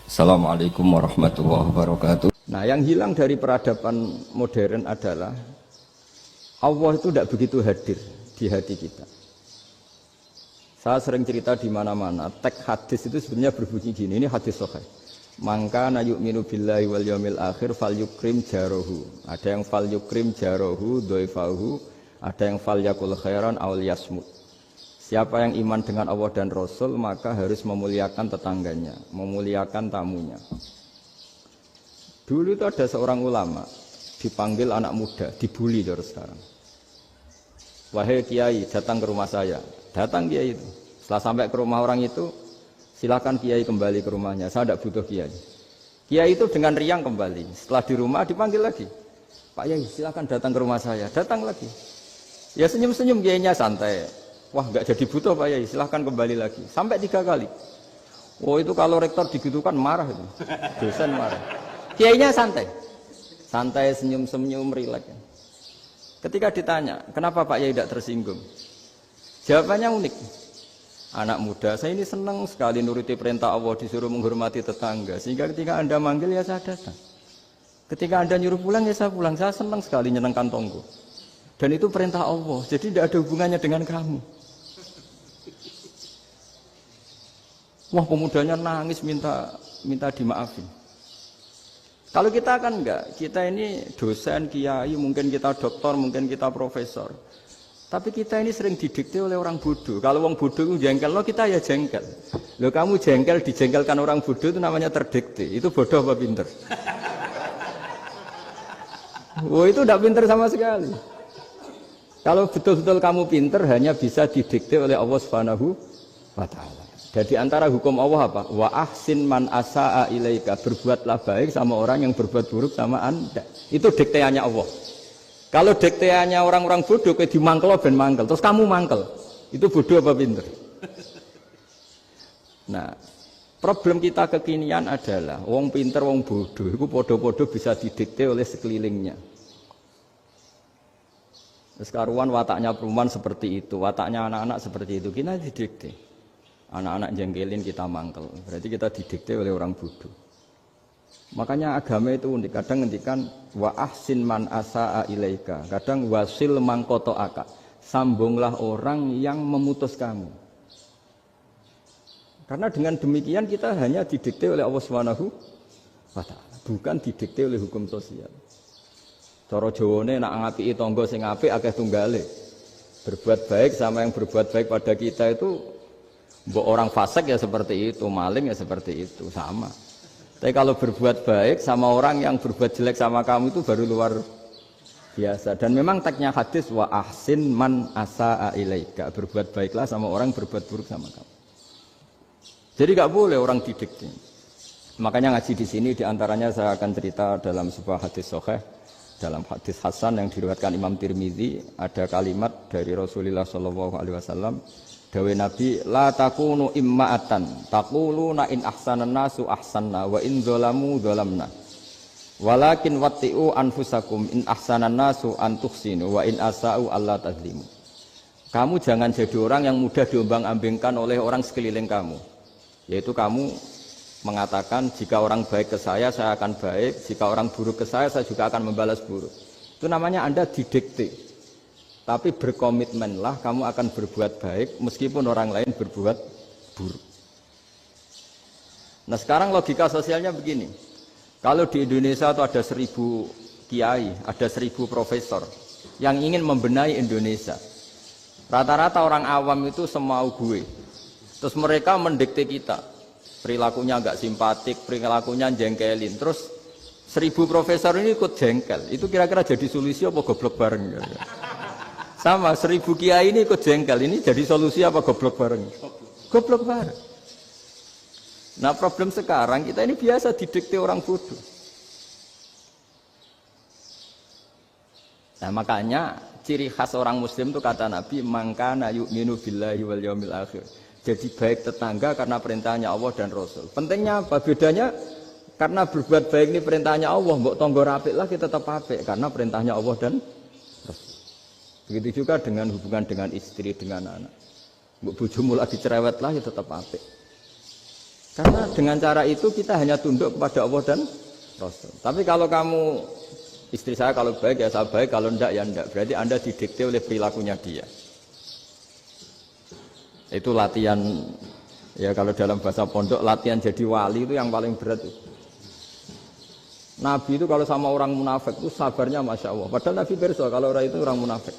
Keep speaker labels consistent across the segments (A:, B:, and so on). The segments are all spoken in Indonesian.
A: Assalamualaikum warahmatullahi wabarakatuh.
B: Nah, yang hilang dari peradaban modern adalah Allah itu tidak begitu hadir di hati kita. Saya sering cerita di mana-mana, teks hadis itu sebenarnya berbunyi gini, ini hadis sahih. Mangka na yu'minu billahi wal yaumil akhir fal yukrim jarohu. Ada yang fal yukrim jarohu doifahu, ada yang fal yakul khairan aul yasmut. Siapa yang iman dengan Allah dan Rasul maka harus memuliakan tetangganya, memuliakan tamunya. Dulu itu ada seorang ulama dipanggil anak muda, dibully terus sekarang. Wahai kiai, datang ke rumah saya. Datang kiai itu. Setelah sampai ke rumah orang itu, silakan kiai kembali ke rumahnya. Saya tidak butuh kiai. Kiai itu dengan riang kembali. Setelah di rumah dipanggil lagi. Pak Yai, silakan datang ke rumah saya. Datang lagi. Ya senyum-senyum kiainya santai. Wah, nggak jadi butuh Pak Yai, silahkan kembali lagi. Sampai 3 kali. Oh itu kalau rektor digitukan marah itu. Dosen marah. Kiainya santai. Santai, senyum-senyum, rileks. Ketika ditanya, kenapa Pak Yai tidak tersinggung? Jawabannya unik. Anak muda, saya ini senang sekali nuruti perintah Allah, disuruh menghormati tetangga. Sehingga ketika Anda manggil, ya saya datang. Ketika Anda nyuruh pulang, ya saya pulang. Saya senang sekali nyenangkan tonggo. Dan itu perintah Allah, jadi tidak ada hubungannya dengan kamu. Wah, pemudanya nangis minta dimaafin. Kalau kita kan enggak, kita ini dosen, kiai, mungkin kita doktor, mungkin kita profesor. Tapi kita ini sering didikte oleh orang bodoh. Kalau orang bodoh itu jengkel, lo kita ya jengkel. Lo kamu jengkel, dijengkelkan orang bodoh itu namanya terdikte. Itu bodoh apa pinter? Wah, itu tidak pinter sama sekali. Kalau betul-betul kamu pinter hanya bisa didikte oleh Allah Subhanahu wa taala. Jadi antara hukum Allah apa? Wa ahsin man asaa ilaika, berbuatlah baik sama orang yang berbuat buruk sama Anda. Itu dikteannya Allah. Kalau dikteannya orang-orang bodoh kayak dimangkel ben mangkel, terus kamu mangkel. Itu bodoh apa pinter? Nah, problem kita kekinian adalah wong pinter wong bodoh itu podo-podo bisa didikte oleh sekelilingnya. Sekaruan wataknya perumahan seperti itu, wataknya anak-anak seperti itu, kita didikte. Anak-anak jengkelin kita mangkel, berarti kita didikte oleh orang bodoh. Makanya agama itu unik, kadang ngendikan wa ahsin man asaa ilaika, kadang wasil man qata'aka, sambunglah orang yang memutus kamu. Karena dengan demikian kita hanya didikte oleh Allah Subhanahu wa taala, bukan didikte oleh hukum sosial. Cara Jawane nak ngapiki tangga sing apik akeh tunggale. Berbuat baik sama yang berbuat baik pada kita itu mbok orang fasik ya seperti itu, maling ya seperti itu, sama. Tapi kalau berbuat baik sama orang yang berbuat jelek sama kamu itu baru luar biasa. Dan memang teksnya hadis wa ahsin man asaa ilaika, berbuat baiklah sama orang berbuat buruk sama kamu. Jadi enggak boleh orang didikte. Makanya ngaji di sini diantaranya saya akan cerita dalam sebuah hadis sahih, dalam hadis hasan yang diriwayatkan Imam Tirmizi, ada kalimat dari Rasulullah sallallahu alaihi wasallam. Dawe Nabi, la takunu imma'atan, taquluna in ahsanan nasu ahsanna, wa in zolamu zolamna. Walakin watti'u anfusakum in ahsanan nasu antuhsinu, wa in asa'u Allah tazlimu. Kamu jangan jadi orang yang mudah diombang-ambingkan oleh orang sekeliling kamu. Yaitu kamu mengatakan, jika orang baik ke saya akan baik, jika orang buruk ke saya juga akan membalas buruk. Itu namanya Anda didikte. Tapi berkomitmenlah kamu akan berbuat baik meskipun orang lain berbuat buruk. Nah sekarang logika sosialnya begini. Kalau di Indonesia itu ada 1000 kiai, ada 1000 profesor yang ingin membenahi Indonesia. Rata-rata orang awam itu semau gue. Terus mereka mendikte kita. Perilakunya enggak simpatik, perilakunya jengkelin. Terus 1000 profesor ini ikut jengkel. Itu kira-kira jadi solusi apa goblok bareng? Sama 1000 kiai ini ikut jengkel, ini jadi solusi apa goblok bareng? Goblok bareng. Nah problem sekarang kita ini biasa didikte orang bodoh. Nah makanya ciri khas orang muslim itu kata Nabi, mangkana yu'minu billahi wal yaumil akhir. Jadi baik tetangga karena perintahnya Allah dan Rasul. Pentingnya apa? Bedanya karena berbuat baik ini perintahnya Allah, mbok tonggo rapik lah kita tetap apik karena perintahnya Allah dan Rasul. Begitu juga dengan hubungan dengan istri, dengan anak. Mbok bojomu lagi cerewet lah ya tetap apik. Karena dengan cara itu kita hanya tunduk kepada Allah dan Rasul. Tapi kalau kamu, istri saya kalau baik ya saya baik, kalau enggak ya enggak. Berarti Anda didikte oleh perilakunya dia. Itu latihan, ya kalau dalam bahasa pondok, latihan jadi wali itu yang paling berat. Nabi itu kalau sama orang munafik itu sabarnya Masya Allah. Padahal Nabi berso kalau orang itu orang munafik.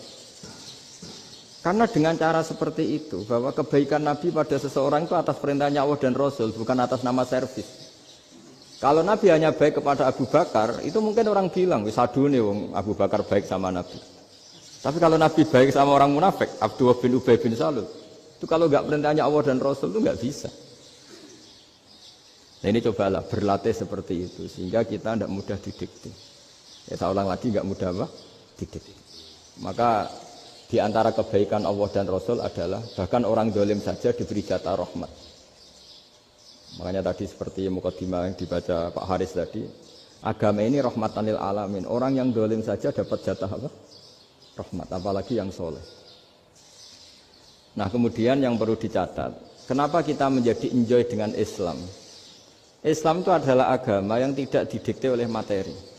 B: Karena dengan cara seperti itu, bahwa kebaikan Nabi pada seseorang itu atas perintahnya Allah dan Rasul, bukan atas nama servis. Kalau Nabi hanya baik kepada Abu Bakar, itu mungkin orang bilang, sadune wong Abu Bakar baik sama Nabi. Tapi kalau Nabi baik sama orang munafik, Abdullah bin Ubay bin Salul, itu kalau nggak perintahnya Allah dan Rasul itu nggak bisa. Nah ini cobalah berlatih seperti itu, sehingga kita tidak mudah didikte. Ya saya ulang lagi, nggak mudah apa? Didikte. Maka di antara kebaikan Allah dan Rasul adalah bahkan orang dolim saja diberi jatah rahmat. Makanya tadi seperti mukadimah yang dibaca Pak Haris tadi, agama ini rahmatan lil alamin. Orang yang dolim saja dapat jatah apa? Rahmat, apalagi yang soleh. Nah kemudian yang perlu dicatat, kenapa kita menjadi enjoy dengan Islam? Islam itu adalah agama yang tidak didikte oleh materi.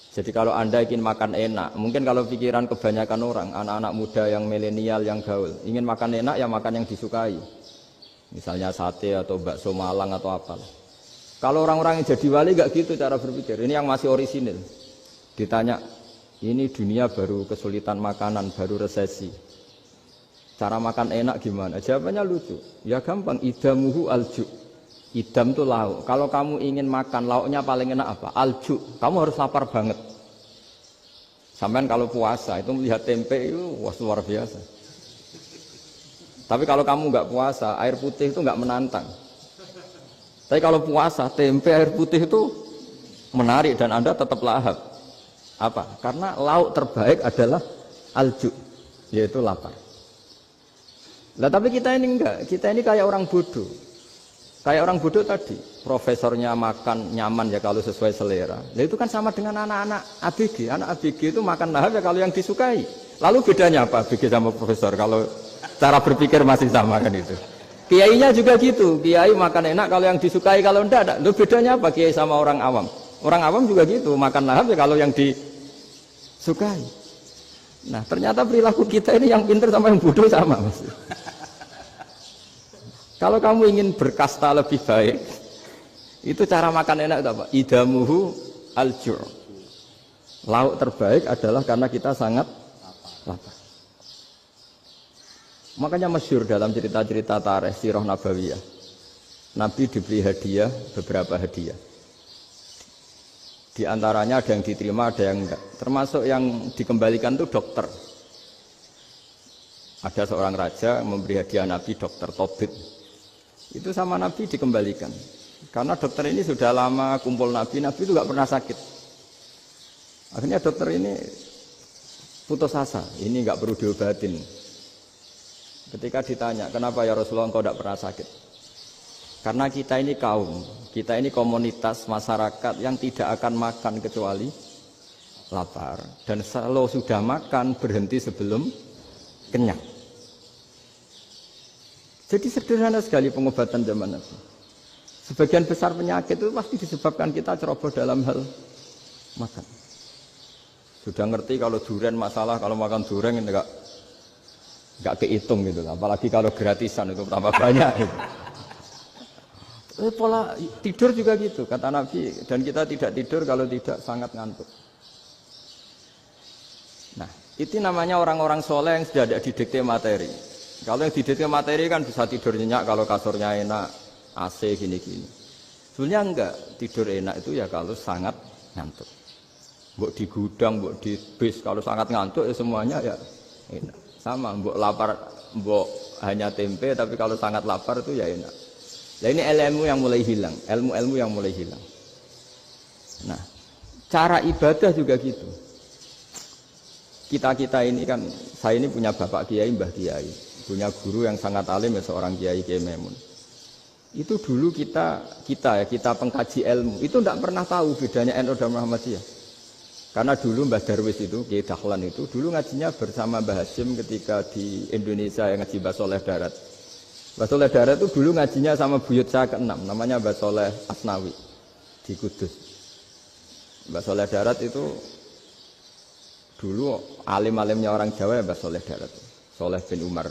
B: Jadi kalau Anda ingin makan enak, mungkin kalau pikiran kebanyakan orang, anak-anak muda yang milenial, yang gaul, ingin makan enak ya makan yang disukai. Misalnya sate atau bakso Malang atau apa. Kalau orang-orang yang jadi wali gak gitu cara berpikir. Ini yang masih orisinil. Ditanya, ini dunia baru kesulitan makanan, baru resesi. Cara makan enak gimana? Jawabannya lucu. Ya gampang, idamuhu alju. Idam itu lauk. Kalau kamu ingin makan lauknya paling enak apa? Alju. Kamu harus lapar banget. Sampai kalau puasa itu melihat tempe itu wah luar biasa. Tapi kalau kamu nggak puasa, air putih itu nggak menantang. Tapi kalau puasa, tempe air putih itu menarik dan Anda tetap lahap. Apa? Karena lauk terbaik adalah alju, yaitu lapar. Nah tapi kita ini enggak. Kita ini kayak orang bodoh. Kayak orang bodoh tadi, profesornya makan nyaman ya kalau sesuai selera. Nah itu kan sama dengan anak-anak ABG. Anak ABG itu makan lahap ya kalau yang disukai. Lalu bedanya apa ABG sama profesor? Kalau cara berpikir masih sama kan itu. Kiainya juga gitu. Kiai makan enak kalau yang disukai, kalau enggak. Lalu bedanya apa kiai sama orang awam? Orang awam juga gitu. Makan lahap ya kalau yang disukai. Nah ternyata perilaku kita ini yang pintar sama yang bodoh sama. Kalau kamu ingin berkasta lebih baik, itu cara makan enak itu apa? Idamuhu al-jur. Lauk terbaik adalah karena kita sangat lapar. Makanya masyhur dalam cerita-cerita tarikh sirah nabawiyah. Nabi diberi hadiah, beberapa hadiah. Di antaranya ada yang diterima, ada yang enggak. Termasuk yang dikembalikan itu dokter. Ada seorang raja memberi hadiah Nabi dokter Tobit. Itu sama Nabi dikembalikan. Karena dokter ini sudah lama kumpul Nabi itu nggak pernah sakit. Akhirnya dokter ini putus asa, ini nggak perlu diobatin. Ketika ditanya, kenapa ya Rasulullah engkau tidak pernah sakit? Karena kita ini kaum, kita ini komunitas masyarakat yang tidak akan makan kecuali lapar. Dan kalau sudah makan berhenti sebelum kenyang. Jadi sederhana sekali pengobatan zaman Nabi. Sebagian besar penyakit itu pasti disebabkan kita ceroboh dalam hal makan. Sudah ngerti kalau durian masalah, kalau makan durian enggak kehitung gitu. Apalagi kalau gratisan itu tambah banyak gitu. Pola tidur juga gitu, kata Nabi. Dan kita tidak tidur kalau tidak sangat ngantuk. Nah, itu namanya orang-orang soleh yang sudah tidak didikte materi. Kalau yang didikte materi kan bisa tidur nyenyak kalau kasurnya enak, AC gini-gini. Sebenarnya enggak, tidur enak itu ya kalau sangat ngantuk. Mbok di gudang, mbok di bis, kalau sangat ngantuk ya semuanya ya enak. Sama, mbok lapar, mbok hanya tempe, tapi kalau sangat lapar itu ya enak. Nah ini ilmu yang mulai hilang, ilmu-ilmu yang mulai hilang. Nah, cara ibadah juga gitu. Kita ini kan, saya ini punya bapak kiai, mbah kiai. Punya guru yang sangat alim ya seorang Kiai Memun. Itu dulu kita pengkaji ilmu itu tidak pernah tahu bedanya NU dan Muhammadiyah. Karena dulu Mbah Darwis itu Kiai Dahlan itu dulu ngajinya bersama Mbah Hasyim ketika di Indonesia yang ngaji Mbah Soleh Darat. Mbah Soleh Darat itu dulu ngajinya sama buyut saya ke-6, namanya Mbah Soleh Asnawi di Kudus. Mbah Soleh Darat itu dulu alim-alimnya orang Jawa ya Mbah Soleh Darat, Soleh bin Umar.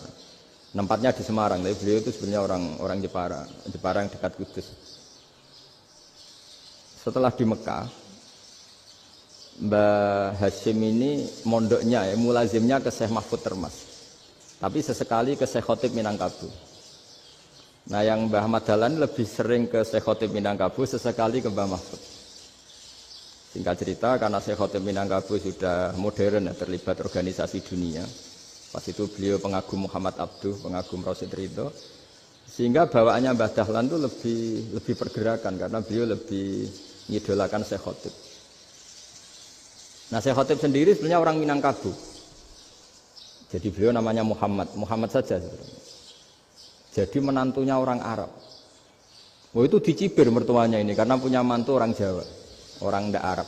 B: Tempatnya di Semarang, tapi beliau itu sebenarnya orang Jepara yang dekat Kudus. Setelah di Mekah, Mbah Hashim ini mondoknya ya, mulazimnya ke Syekh Mahfud Termas. Tapi sesekali ke Syekh Khotib Minangkabau. Nah yang Mbah Ahmad Dahlan lebih sering ke Syekh Khotib Minangkabau, sesekali ke Mbah Mahfud. Singkat cerita, karena Syekh Khotib Minangkabau sudah modern ya, terlibat organisasi dunia. Pas itu beliau pengagum Muhammad Abduh, pengagum Rasid Ridho. Sehingga bawaannya Mbah Dahlan itu lebih pergerakan, karena beliau lebih mengidolakan Syekh Khotib. Nah Syekh Khotib sendiri sebenarnya orang Minangkabau. Jadi beliau namanya Muhammad saja sebenarnya. Jadi menantunya orang Arab. Oh itu dicibir mertuanya ini karena punya mantu orang Jawa, orang ndak Arab.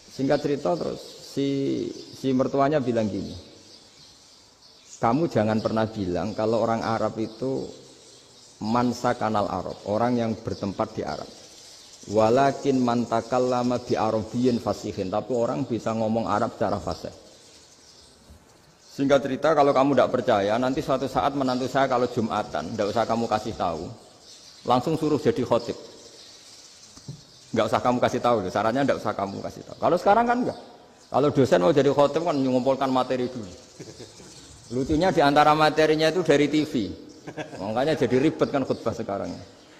B: Singkat cerita terus si mertuanya bilang gini, kamu jangan pernah bilang kalau orang Arab itu mansa kanal Arab, orang yang bertempat di Arab. Walakin mantakallama bi arabiyyin fasihin, tapi orang bisa ngomong Arab secara fasih. Singkat cerita, kalau kamu tidak percaya, nanti suatu saat menantu saya kalau Jumatan, tidak usah kamu kasih tahu, langsung suruh jadi khotib. Nggak usah kamu kasih tahu, sarannya tidak usah kamu kasih tahu. Kalau sekarang kan enggak. Kalau dosen mau jadi khotib kan mengumpulkan materi dulu. Lucunya di antara materinya itu dari TV, makanya jadi ribet kan khutbah sekarang.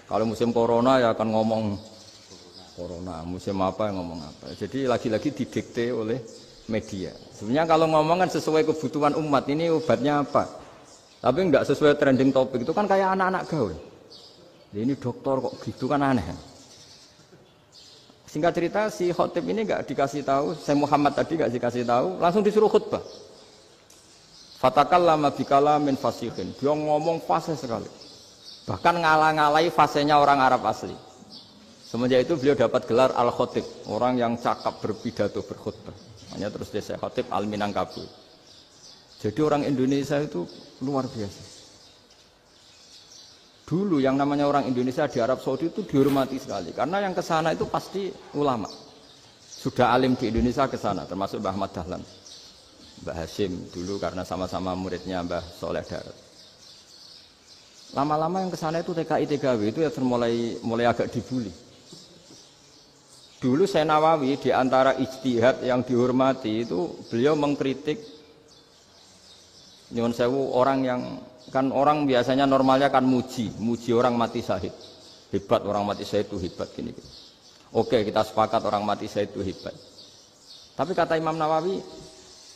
B: Kalau musim corona ya akan ngomong corona, musim apa yang ngomong apa. Jadi lagi-lagi didikte oleh media. Sebenarnya kalau ngomong kan sesuai kebutuhan umat, ini obatnya apa. Tapi enggak sesuai trending topik, itu kan kayak anak-anak gaul. Ini dokter kok gitu kan aneh. Singkat cerita si khotib ini enggak dikasih tahu, saya Muhammad tadi enggak dikasih tahu, langsung disuruh khutbah. Fatakallama bikalamin fasihin. Dia ngomong fasih sekali. Bahkan ngalah-ngalahi fasihnya orang Arab asli. Semenjak itu beliau dapat gelar Al-Khotib, orang yang cakap berpidato berkhutbah. Hanya terus dia Khotib Al-Minangkabau. Jadi orang Indonesia itu luar biasa. Dulu yang namanya orang Indonesia di Arab Saudi itu dihormati sekali, karena yang ke sana itu pasti ulama. Sudah alim di Indonesia ke sana, termasuk Mbah Ahmad Dahlan, Mbah Hashim dulu karena sama-sama muridnya Mbah Soleh Darat. Lama-lama yang ke sana itu TKI TKW itu ya mulai agak dibully. Dulu Syekh Nawawi di antara ijtihad yang dihormati itu beliau mengkritik nyuwun sewu orang yang kan orang biasanya normalnya kan muji orang mati syahid. Hebat orang mati syahid itu hebat gini. Oke, kita sepakat orang mati syahid itu hebat. Tapi kata Imam Nawawi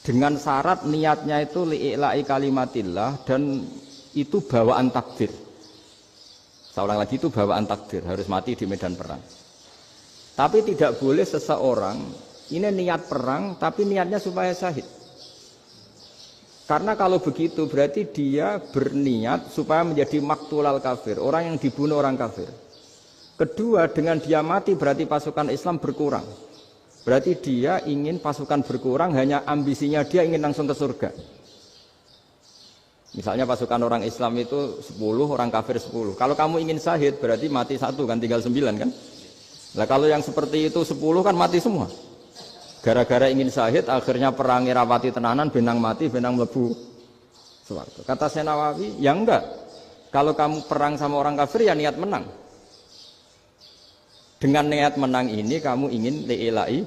B: dengan syarat niatnya itu li'ila'i kalimatillah dan itu bawaan takdir. Saya ulang lagi, itu bawaan takdir, harus mati di medan perang. Tapi tidak boleh seseorang ini niat perang tapi niatnya supaya syahid. Karena kalau begitu berarti dia berniat supaya menjadi maktulal kafir, orang yang dibunuh orang kafir. Kedua, dengan dia mati berarti pasukan Islam berkurang. Berarti dia ingin pasukan berkurang, hanya ambisinya dia ingin langsung ke surga. Misalnya pasukan orang Islam itu 10, orang kafir 10. Kalau kamu ingin syahid berarti mati 1 kan, tinggal 9 kan. Nah kalau yang seperti itu 10 kan mati semua. Gara-gara ingin syahid akhirnya perang rapati tenanan, benang mati, benang mlebu swarga. Kata Syekh Nawawi, ya enggak. Kalau kamu perang sama orang kafir ya niat menang. Dengan niat menang ini kamu ingin li'ila'i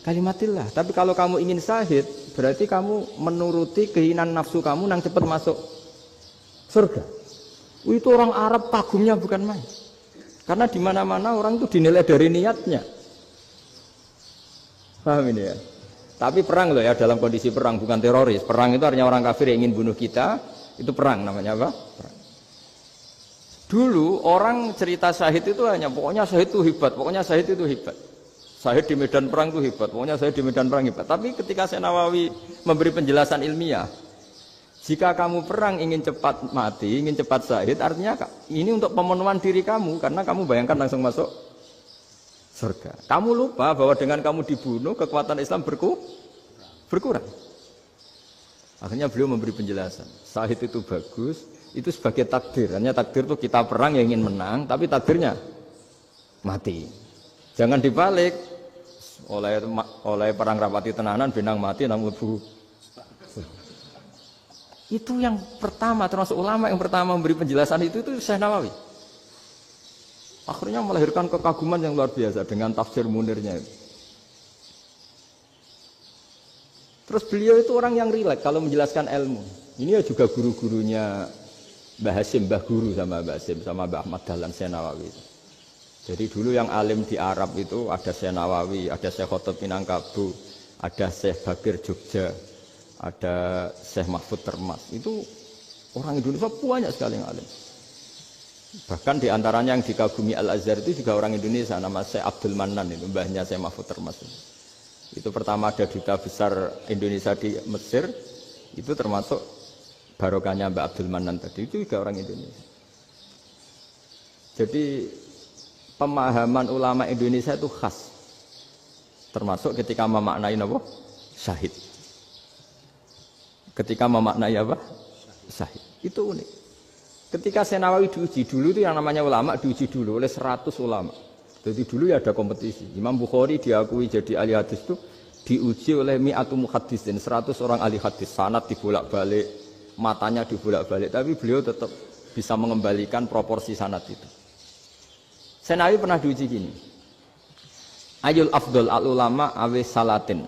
B: kalimatillah. Tapi kalau kamu ingin syahid berarti kamu menuruti keinginan nafsu kamu nang cepat masuk surga. Itu orang Arab kagumnya bukan main. Karena di mana-mana orang itu dinilai dari niatnya. Paham ini ya? Tapi perang loh ya, dalam kondisi perang, bukan teroris. Perang itu artinya orang kafir yang ingin bunuh kita, itu perang namanya apa? Perang. Dulu orang cerita syahid itu hanya pokoknya syahid itu hebat, pokoknya syahid itu hebat. Syahid di medan perang itu hebat, pokoknya syahid di medan perang hebat. Tapi ketika Syekh Nawawi memberi penjelasan ilmiah, jika kamu perang ingin cepat mati, ingin cepat syahid, artinya ini untuk pemenuhan diri kamu, karena kamu bayangkan langsung masuk surga. Kamu lupa bahwa dengan kamu dibunuh, kekuatan Islam berkurang. Akhirnya beliau memberi penjelasan, syahid itu bagus, itu sebagai takdir. Hanya takdir itu kita perang yang ingin menang, tapi takdirnya mati. Jangan dibalik oleh perang rapati tenanan benang mati nang mlebu. Itu yang pertama, termasuk ulama yang pertama memberi penjelasan itu Syekh Nawawi. Akhirnya melahirkan kekaguman yang luar biasa dengan tafsir Munirnya itu. Terus beliau itu orang yang rileks kalau menjelaskan ilmu. Ini ya juga guru-gurunya Mbah Hasim, Mbah Guru sama Mbah Hasim, sama Mbah Ahmad Dahlan Syekh Nawawi itu. Jadi dulu yang alim di Arab itu ada Syekh Nawawi, ada Syekh Khotib Minangkabau, ada Syekh Bakir Jogja, ada Syekh Mahfud Termas. Itu orang Indonesia banyak sekali yang alim. Bahkan diantaranya yang dikagumi Al-Azhar itu juga orang Indonesia, nama Syekh Abdul Manan, itu mbahnya Syekh Mahfud Termas. Itu pertama ada duta besar Indonesia di Mesir, itu termasuk barokahnya Mbak Abdul Manan tadi, itu juga orang Indonesia. Jadi pemahaman ulama Indonesia itu khas, termasuk ketika memaknai apa? Syahid. Ketika memaknai apa? Syahid. Itu unik. Ketika Syekh Nawawi diuji dulu itu yang namanya ulama diuji dulu oleh 100 ulama. Jadi dulu ya ada kompetisi. Imam Bukhari diakui jadi ahli hadis itu diuji oleh mi'atu muhaddisin, 100 orang ahli hadis. Sanad dibolak-balik, matanya dibolak-balik, tapi beliau tetap bisa mengembalikan proporsi sanad itu. Syekh Nawawi pernah diuji gini. Ayul afdol al ulama awe salatin.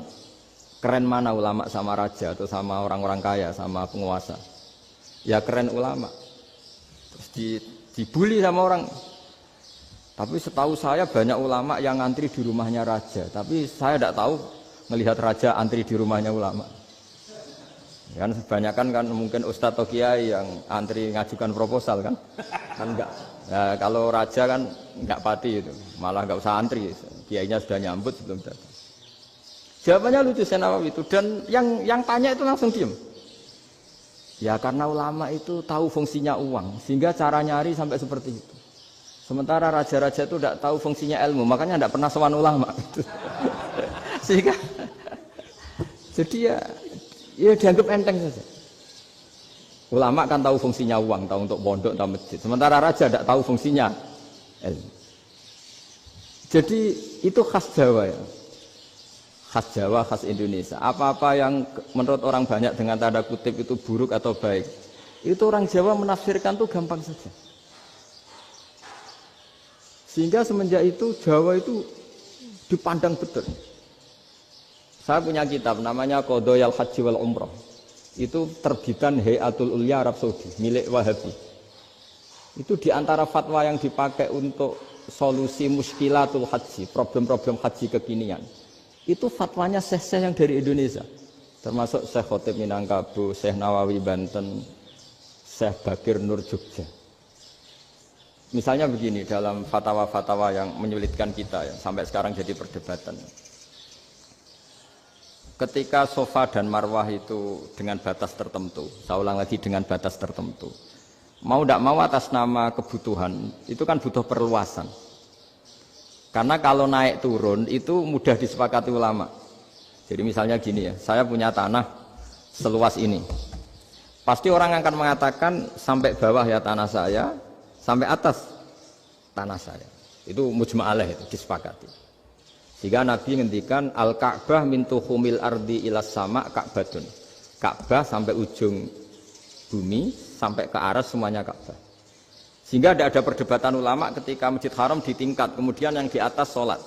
B: Keren mana ulama sama raja atau sama orang-orang kaya, sama penguasa? Ya keren ulama. Terus dibully sama orang. Tapi setahu saya banyak ulama yang antri di rumahnya raja. Tapi saya tidak tahu melihat raja antri di rumahnya ulama. Kan kebanyakan kan mungkin ustadz atau kiai yang antri ngajukan proposal kan enggak. Nah, kalau raja kan enggak pati itu, malah enggak usah antri. Kiainya sudah nyambut sebelum datang. Jawabannya lucu Syekh Nawawi itu, dan yang tanya itu langsung diam. Ya karena ulama itu tahu fungsinya uang, sehingga cara nyari sampai seperti itu. Sementara raja-raja itu tidak tahu fungsinya ilmu, makanya tidak pernah sowan ulama. Sehingga, jadi ya dianggap enteng saja. Ulama kan tahu fungsinya uang, tahu untuk pondok, tahu masjid. Sementara raja tidak tahu fungsinya ilmu. Jadi itu khas Jawa ya. Khas Jawa, khas Indonesia. Apa-apa yang menurut orang banyak dengan tanda kutip itu buruk atau baik, itu orang Jawa menafsirkan itu gampang saja. Sehingga semenjak itu Jawa itu dipandang betul. Saya punya kitab namanya Qadhayal Haji wal Umrah. Itu terbitan Hayatul Ulya Arab Saudi, milik Wahabi. Itu diantara fatwa yang dipakai untuk solusi muskilatul haji, problem-problem haji kekinian. Itu fatwanya syekh-syekh yang dari Indonesia, termasuk Syekh Khotib Minangkabau, Syekh Nawawi Banten, Syekh Bakir Nur Jogja. Misalnya begini, dalam fatwa-fatwa yang menyulitkan kita ya, sampai sekarang jadi perdebatan. Ketika Safa dan Marwah itu dengan batas tertentu, saya ulang lagi dengan batas tertentu, mau tidak mau atas nama kebutuhan, itu kan butuh perluasan. Karena kalau naik turun itu mudah disepakati ulama. Jadi misalnya gini ya, saya punya tanah seluas ini. Pasti orang akan mengatakan sampai bawah ya tanah saya, sampai atas tanah saya. Itu mujma' alaih, itu disepakati. Sehingga Nabi ngendikan al-Ka'bah min tuhumil ardi ilas sama Ka'batun. Ka'bah sampai ujung bumi, sampai ke aras semuanya Ka'bah. Sehingga tidak ada perdebatan ulama ketika Masjid Haram ditingkat, kemudian yang di atas sholat.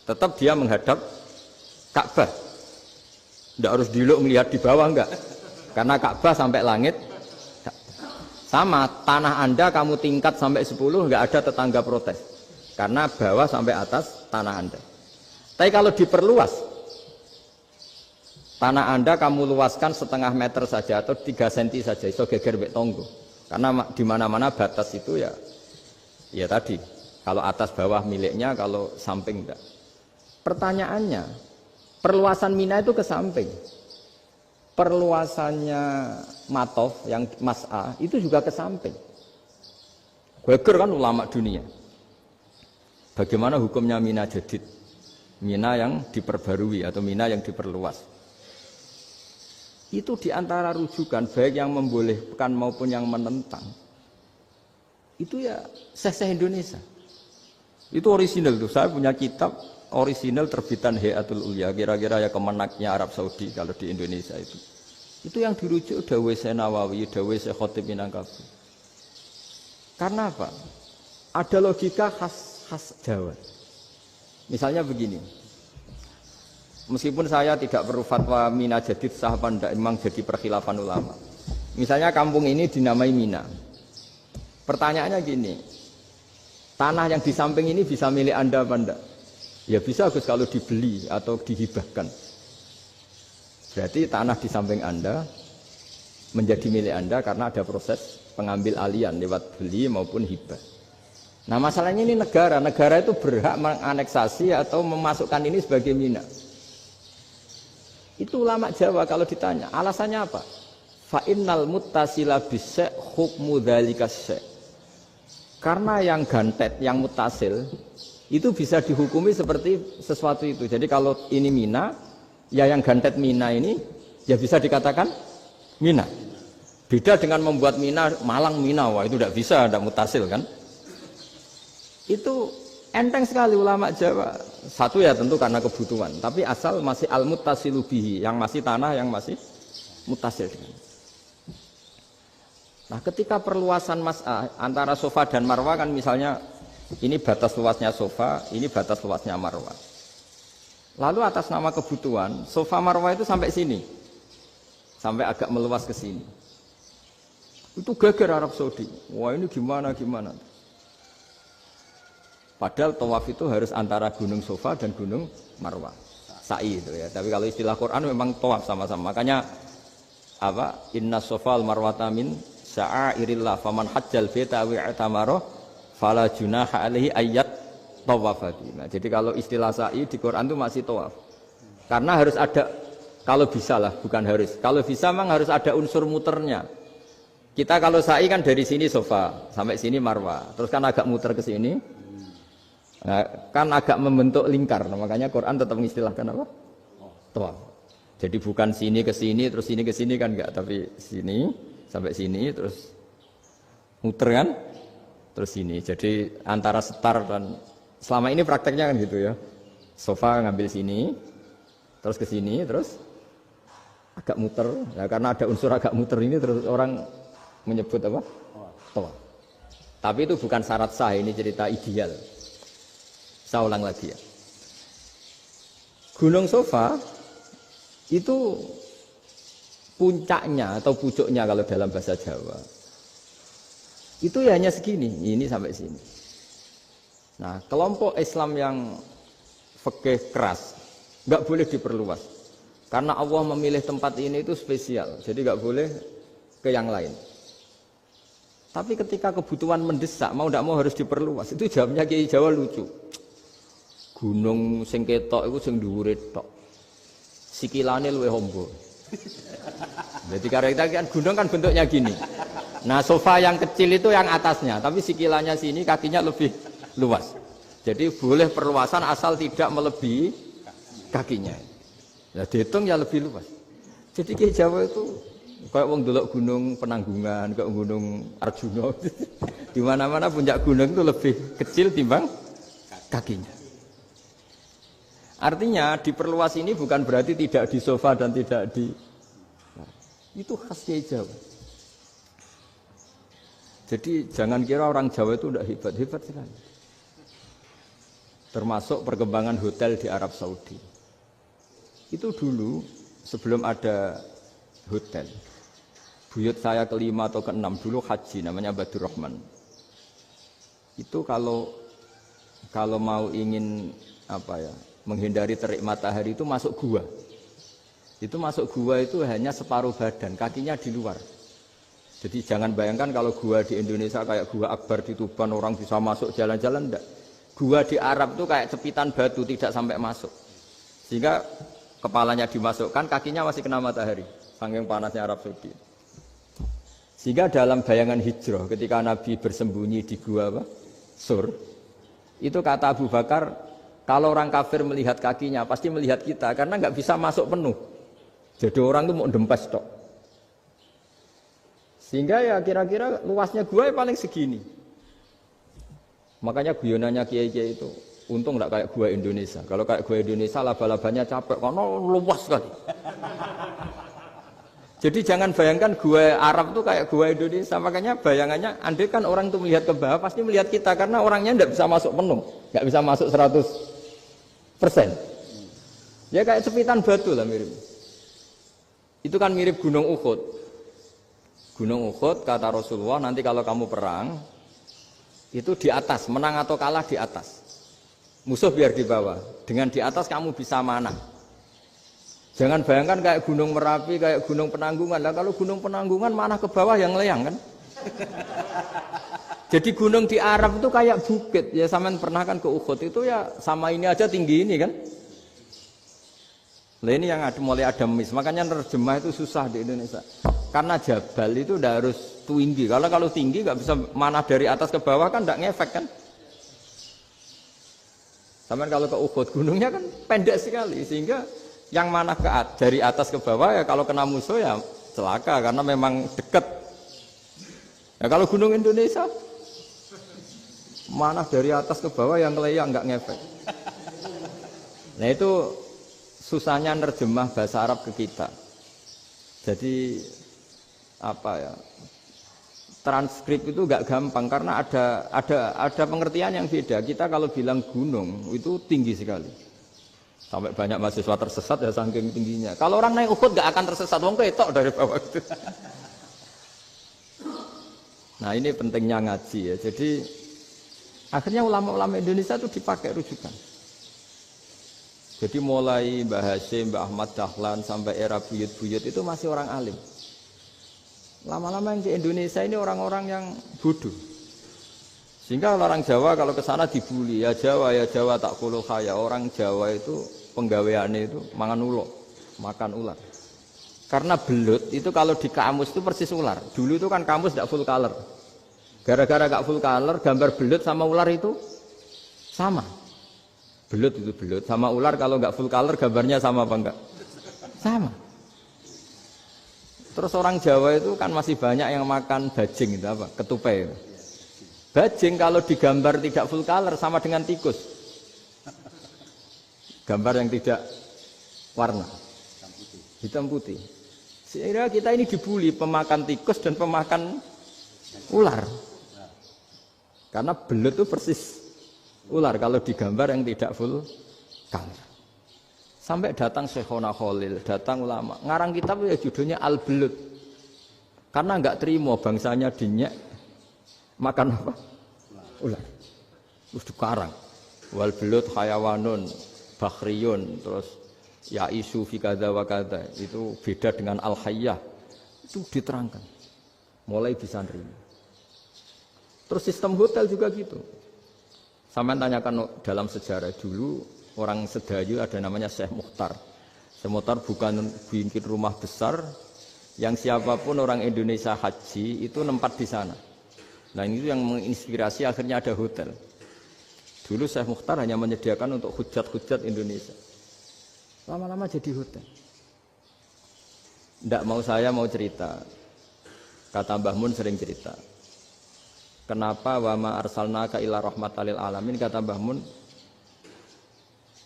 B: Tetap dia menghadap Ka'bah. Tidak harus diluk melihat di bawah, enggak. Karena Ka'bah sampai langit. Sama, tanah Anda kamu tingkat sampai 10, enggak ada tetangga protes. Karena bawah sampai atas tanah Anda. Tapi kalau diperluas, tanah Anda kamu luaskan setengah meter saja atau 3 cm saja, iso geger mbek tonggo. Karena di mana-mana batas itu ya tadi, kalau atas bawah miliknya, kalau samping enggak. Pertanyaannya, perluasan Mina itu ke samping. Perluasannya Matof yang Mas'a itu juga ke samping. Geger kan ulama dunia. Bagaimana hukumnya Mina Jadid? Mina yang diperbarui atau Mina yang diperluas. Itu diantara rujukan baik yang membolehkan maupun yang menentang. Itu ya Syekh Indonesia. Itu orisinal tuh. Saya punya kitab orisinal terbitan Hayatul Ulya, kira-kira ya kemenaknya Arab Saudi kalau di Indonesia itu. Itu yang dirujuk Dawei Syekh Nawawi, Dawei Syekh Khatib Minangkabau. Karena apa? Ada logika khas Jawa. Misalnya begini. Meskipun saya tidak perlu fatwa Mina jadid sah apa enggak, memang jadi perkhilafan ulama. Misalnya kampung ini dinamai Mina. Pertanyaannya gini, tanah yang di samping ini bisa milik Anda apa enggak? Ya bisa Gus kalau dibeli atau dihibahkan. Berarti tanah di samping Anda menjadi milik Anda karena ada proses pengambil alian lewat beli maupun hibah. Nah masalahnya ini negara itu berhak menganeksasi atau memasukkan ini sebagai Mina. Itu ulama Jawa kalau ditanya, alasannya apa? Fa innal muttasila bisyai' hukmu dzalika syai'. Karena yang gantet, yang mutasil itu bisa dihukumi seperti sesuatu itu. Jadi kalau ini Mina, ya yang gantet Mina ini ya bisa dikatakan Mina. Beda dengan membuat Mina Malang Mina, wah itu tidak bisa, tidak mutasil kan? Itu enteng sekali ulama Jawa. Satu ya tentu karena kebutuhan, tapi asal masih al-muttasilu bihi, yang masih tanah yang masih mutasil dengan. Nah, ketika perluasan mas'ah antara sofa dan marwah kan misalnya ini batas luasnya sofa, ini batas luasnya marwah. Lalu atas nama kebutuhan, sofa marwah itu sampai sini. Sampai agak meluas ke sini. Itu geger Arab Saudi. Wah, ini gimana? Padahal tawaf itu harus antara gunung Sofa dan gunung Marwah. Sa'i itu ya. Tapi kalau istilah Quran memang tawaf sama-sama. Makanya apa? Inna Sofa al-Marwata min sya'airillah faman hajjal baita wa i'tamara fala junaha alaihi ayyat tawafa. Nah, jadi kalau istilah sa'i di Quran itu masih tawaf. Karena harus ada, kalau bisa lah, bukan harus. Kalau bisa memang harus ada unsur muternya. Kita kalau sa'i kan dari sini Sofa sampai sini Marwah. Terus kan agak muter ke sini. Nah, kan agak membentuk lingkar, nah, makanya Quran tetap mengistilahkan apa? Tawaf. Jadi bukan sini ke sini, terus sini ke sini kan enggak, tapi sini sampai sini, terus muter kan, terus sini. Jadi antara setar dan selama ini prakteknya kan gitu ya. Sofa ngambil sini, terus ke sini, terus agak muter. Nah, karena ada unsur agak muter ini, terus orang menyebut apa? Tawaf. Tapi itu bukan syarat sah, ini cerita ideal. Saya ulang lagi ya. Gunung Sofa itu puncaknya atau pucuknya kalau dalam bahasa Jawa itu ya hanya segini, ini sampai sini. Nah, kelompok Islam yang fikih keras nggak boleh diperluas karena Allah memilih tempat ini itu spesial, jadi nggak boleh ke yang lain. Tapi ketika kebutuhan mendesak, mau tidak mau harus diperluas. Itu jawabnya Kiai Jawa lucu. Gunung sing ketok iku sing dhuwure tok. Sikilane luwih ombo. Jadi karena kita kan gunung kan bentuknya gini. Nah, sofa yang kecil itu yang atasnya, tapi sikilannya sini kakinya lebih luas. Jadi boleh perluasan asal tidak melebihi kakinya. Ya dihitung ya lebih luas. Jadi Kiai Jawa itu kayak wong delok gunung Penanggungan, kayak gunung Arjuna. Di mana-mana puncak gunung itu lebih kecil timbang kakinya. Artinya diperluas ini bukan berarti tidak di sofa dan tidak di... Nah, itu khas Kiai Jawa. Jadi jangan kira orang Jawa itu tidak hebat sekali. Termasuk perkembangan hotel di Arab Saudi. Itu dulu sebelum ada hotel. Buyut saya kelima atau keenam dulu haji, namanya Badur Rahman. Itu kalau mau ingin apa ya, menghindari terik matahari itu masuk gua. Itu masuk gua itu hanya separuh badan, kakinya di luar. Jadi jangan bayangkan kalau gua di Indonesia kayak gua Akbar di Tuban orang bisa masuk jalan-jalan, enggak. Gua di Arab itu kayak cepitan batu tidak sampai masuk. Sehingga kepalanya dimasukkan, kakinya masih kena matahari. Saking panasnya Arab Saudi. Sehingga dalam bayangan hijrah ketika Nabi bersembunyi di gua apa? Sur. Itu kata Abu Bakar, kalau orang kafir melihat kakinya pasti melihat kita karena nggak bisa masuk penuh. Jadi orang tuh mau dempes tok. Sehingga ya kira-kira luasnya gua ya paling segini. Makanya guyonannya kiai-kiai itu untung enggak kayak gua Indonesia. Kalau kayak gua Indonesia laba-labanya capek karena luas sekali. Jadi jangan bayangkan gua Arab tuh kayak gua Indonesia. Makanya bayangannya andai kan orang tuh melihat ke bawah pasti melihat kita karena orangnya enggak bisa masuk penuh, enggak bisa masuk 100%. Ya kayak cepitan batu lah mirip. Itu kan mirip Gunung Uhud. Gunung Uhud kata Rasulullah nanti kalau kamu perang itu di atas, menang atau kalah di atas. Musuh biar di bawah. Dengan di atas kamu bisa manah. Jangan bayangkan kayak Gunung Merapi, kayak Gunung Penanggungan. Lah kalau Gunung Penanggungan mana ke bawah yang leyang kan? Jadi gunung di Arab itu kayak bukit. Ya sampean pernah kan ke Uhud itu ya sama ini aja tinggi ini kan? Lah ini yang mulai ada mis. Makanya nerjemah itu susah di Indonesia. Karena jabal itu udah harus tinggi. Kalau tinggi nggak bisa mana dari atas ke bawah kan nggak ngefek kan? Sampean kalau ke Uhud gunungnya kan pendek sekali sehingga yang mana dari atas ke bawah ya kalau kena musuh ya celaka karena memang dekat. Ya kalau gunung Indonesia mana dari atas ke bawah yang keleyang nggak ngefek. Nah itu susahnya nerjemah bahasa Arab ke kita. Jadi apa ya? Transkrip itu nggak gampang karena ada pengertian yang beda. Kita kalau bilang gunung itu tinggi sekali. Sampai banyak mahasiswa tersesat ya saking tingginya. Kalau orang naik Uhud gak akan tersesat, wong ketok dari bawah itu. Nah ini pentingnya ngaji ya. Jadi akhirnya ulama-ulama Indonesia itu dipakai rujukan. Jadi mulai Mbah Hasyim, Mbah Ahmad Dahlan sampai era buyut-buyut itu masih orang alim. Lama-lama yang di Indonesia ini orang-orang yang bodoh. Sehingga orang Jawa kalau ke sana dibully, ya Jawa tak kuluh kaya. Orang Jawa itu penggaweannya itu makan ular. Karena belut itu kalau di kamus itu persis ular. Dulu itu kan kamus tidak full color. Gara-gara gak full color, gambar belut sama ular itu sama. Belut itu belut sama ular kalau gak full color gambarnya sama apa enggak? Sama. Terus orang Jawa itu kan masih banyak yang makan bajing itu apa? Ketupai. Bajing kalau digambar tidak full color sama dengan tikus. Gambar yang tidak warna hitam putih. Sehingga kita ini dibully pemakan tikus dan pemakan ular. Karena belut itu persis ular kalau digambar yang tidak full color. Sampai datang Syekhona Khalil, datang ulama. Ngarang kitab ya judulnya Al-Belut. Karena enggak terima bangsanya dinyek makan apa? Ular. Terus dikarang. Wal belut hayawanun bakhriyun terus ya isu fi kadza wa kadza itu beda dengan al hayyah itu diterangkan mulai bisa nerima. Terus sistem hotel juga gitu. Sampai tanyakan dalam sejarah dulu orang Sedayu ada namanya Syekh Mukhtar. Syekh Mukhtar bukan bikin rumah besar yang siapapun orang Indonesia haji itu nempat di sana. Nah ini yang menginspirasi akhirnya ada hotel. Dulu Syekh Mukhtar hanya menyediakan untuk hujat-hujat Indonesia. Lama-lama jadi hotel. Tidak mau saya mau cerita. Kata Mbah Mun sering cerita. Kenapa wa ma arsalnaka illa rahmatan lil alamin, kata Mbah Mun.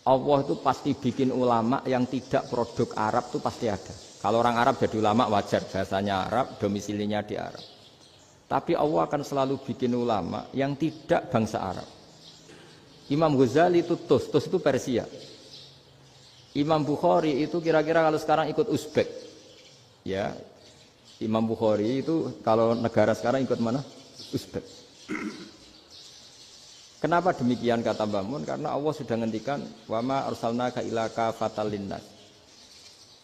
B: Allah itu pasti bikin ulama yang tidak produk Arab itu pasti ada. Kalau orang Arab jadi ulama wajar, bahasanya Arab, domisilinya di Arab. Tapi Allah akan selalu bikin ulama yang tidak bangsa Arab. Imam Ghazali itu Tus itu Persia. Imam Bukhari itu kira-kira kalau sekarang ikut Uzbek. Ya, Imam Bukhari itu kalau negara sekarang ikut mana? Uzbek. Kenapa demikian kata Mbah Mun? Karena Allah sudah ngendikan wa ma arsalnaka illa kafatal linnas.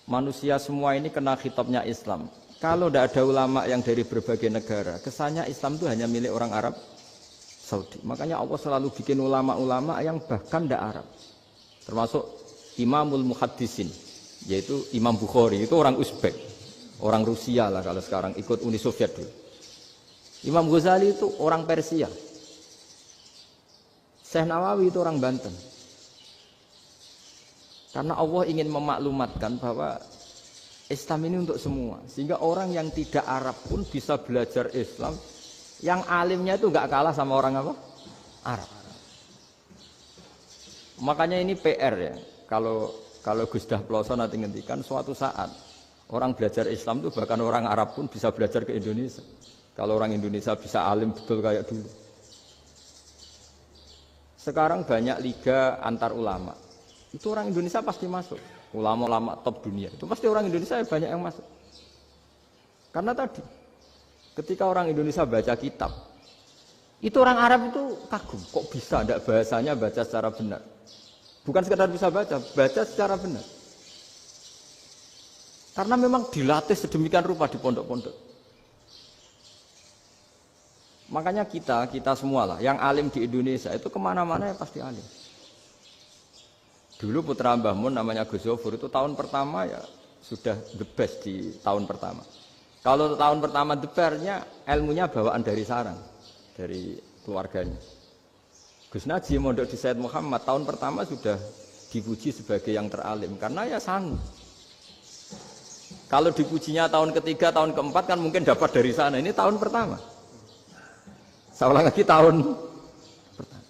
B: Manusia semua ini kena khitabnya Islam. Kalau tidak ada ulama yang dari berbagai negara, kesannya Islam itu hanya milik orang Arab Saudi. Makanya Allah selalu bikin ulama-ulama yang bahkan tidak Arab. Termasuk Imamul Muhaddisin, yaitu Imam Bukhari, itu orang Uzbek. Orang Rusia lah kalau sekarang, ikut Uni Soviet dulu. Imam Ghazali itu orang Persia. Syekh Nawawi itu orang Banten. Karena Allah ingin memaklumatkan bahwa Islam ini untuk semua. Sehingga orang yang tidak Arab pun bisa belajar Islam. Yang alimnya itu nggak kalah sama orang apa? Arab. Makanya ini PR ya. Kalau Gus Dah Ploso nanti ngendikan suatu saat orang belajar Islam itu bahkan orang Arab pun bisa belajar ke Indonesia. Kalau orang Indonesia bisa alim betul kayak dulu. Sekarang banyak liga antar ulama. Itu orang Indonesia pasti masuk. Ulama-ulama top dunia. Itu pasti orang Indonesia banyak yang masuk. Karena tadi ketika orang Indonesia baca kitab, itu orang Arab itu kagum. Kok bisa ada bahasanya baca secara benar? Bukan sekedar bisa baca secara benar. Karena memang dilatih sedemikian rupa di pondok-pondok. Makanya kita semua lah, yang alim di Indonesia itu kemana-mana ya pasti alim. Dulu putra Mbah Mun namanya Gus Zofur itu tahun pertama ya sudah the best di tahun pertama. Kalau tahun pertama the best-nya ilmunya bawaan dari sarang, dari keluarganya. Gus Najib mondok di Said Muhammad tahun pertama sudah dipuji sebagai yang teralim karena ya sanggup. Kalau dipujinya tahun ketiga, tahun keempat kan mungkin dapat dari sana. Ini tahun pertama. Saya ulang lagi tahun pertama.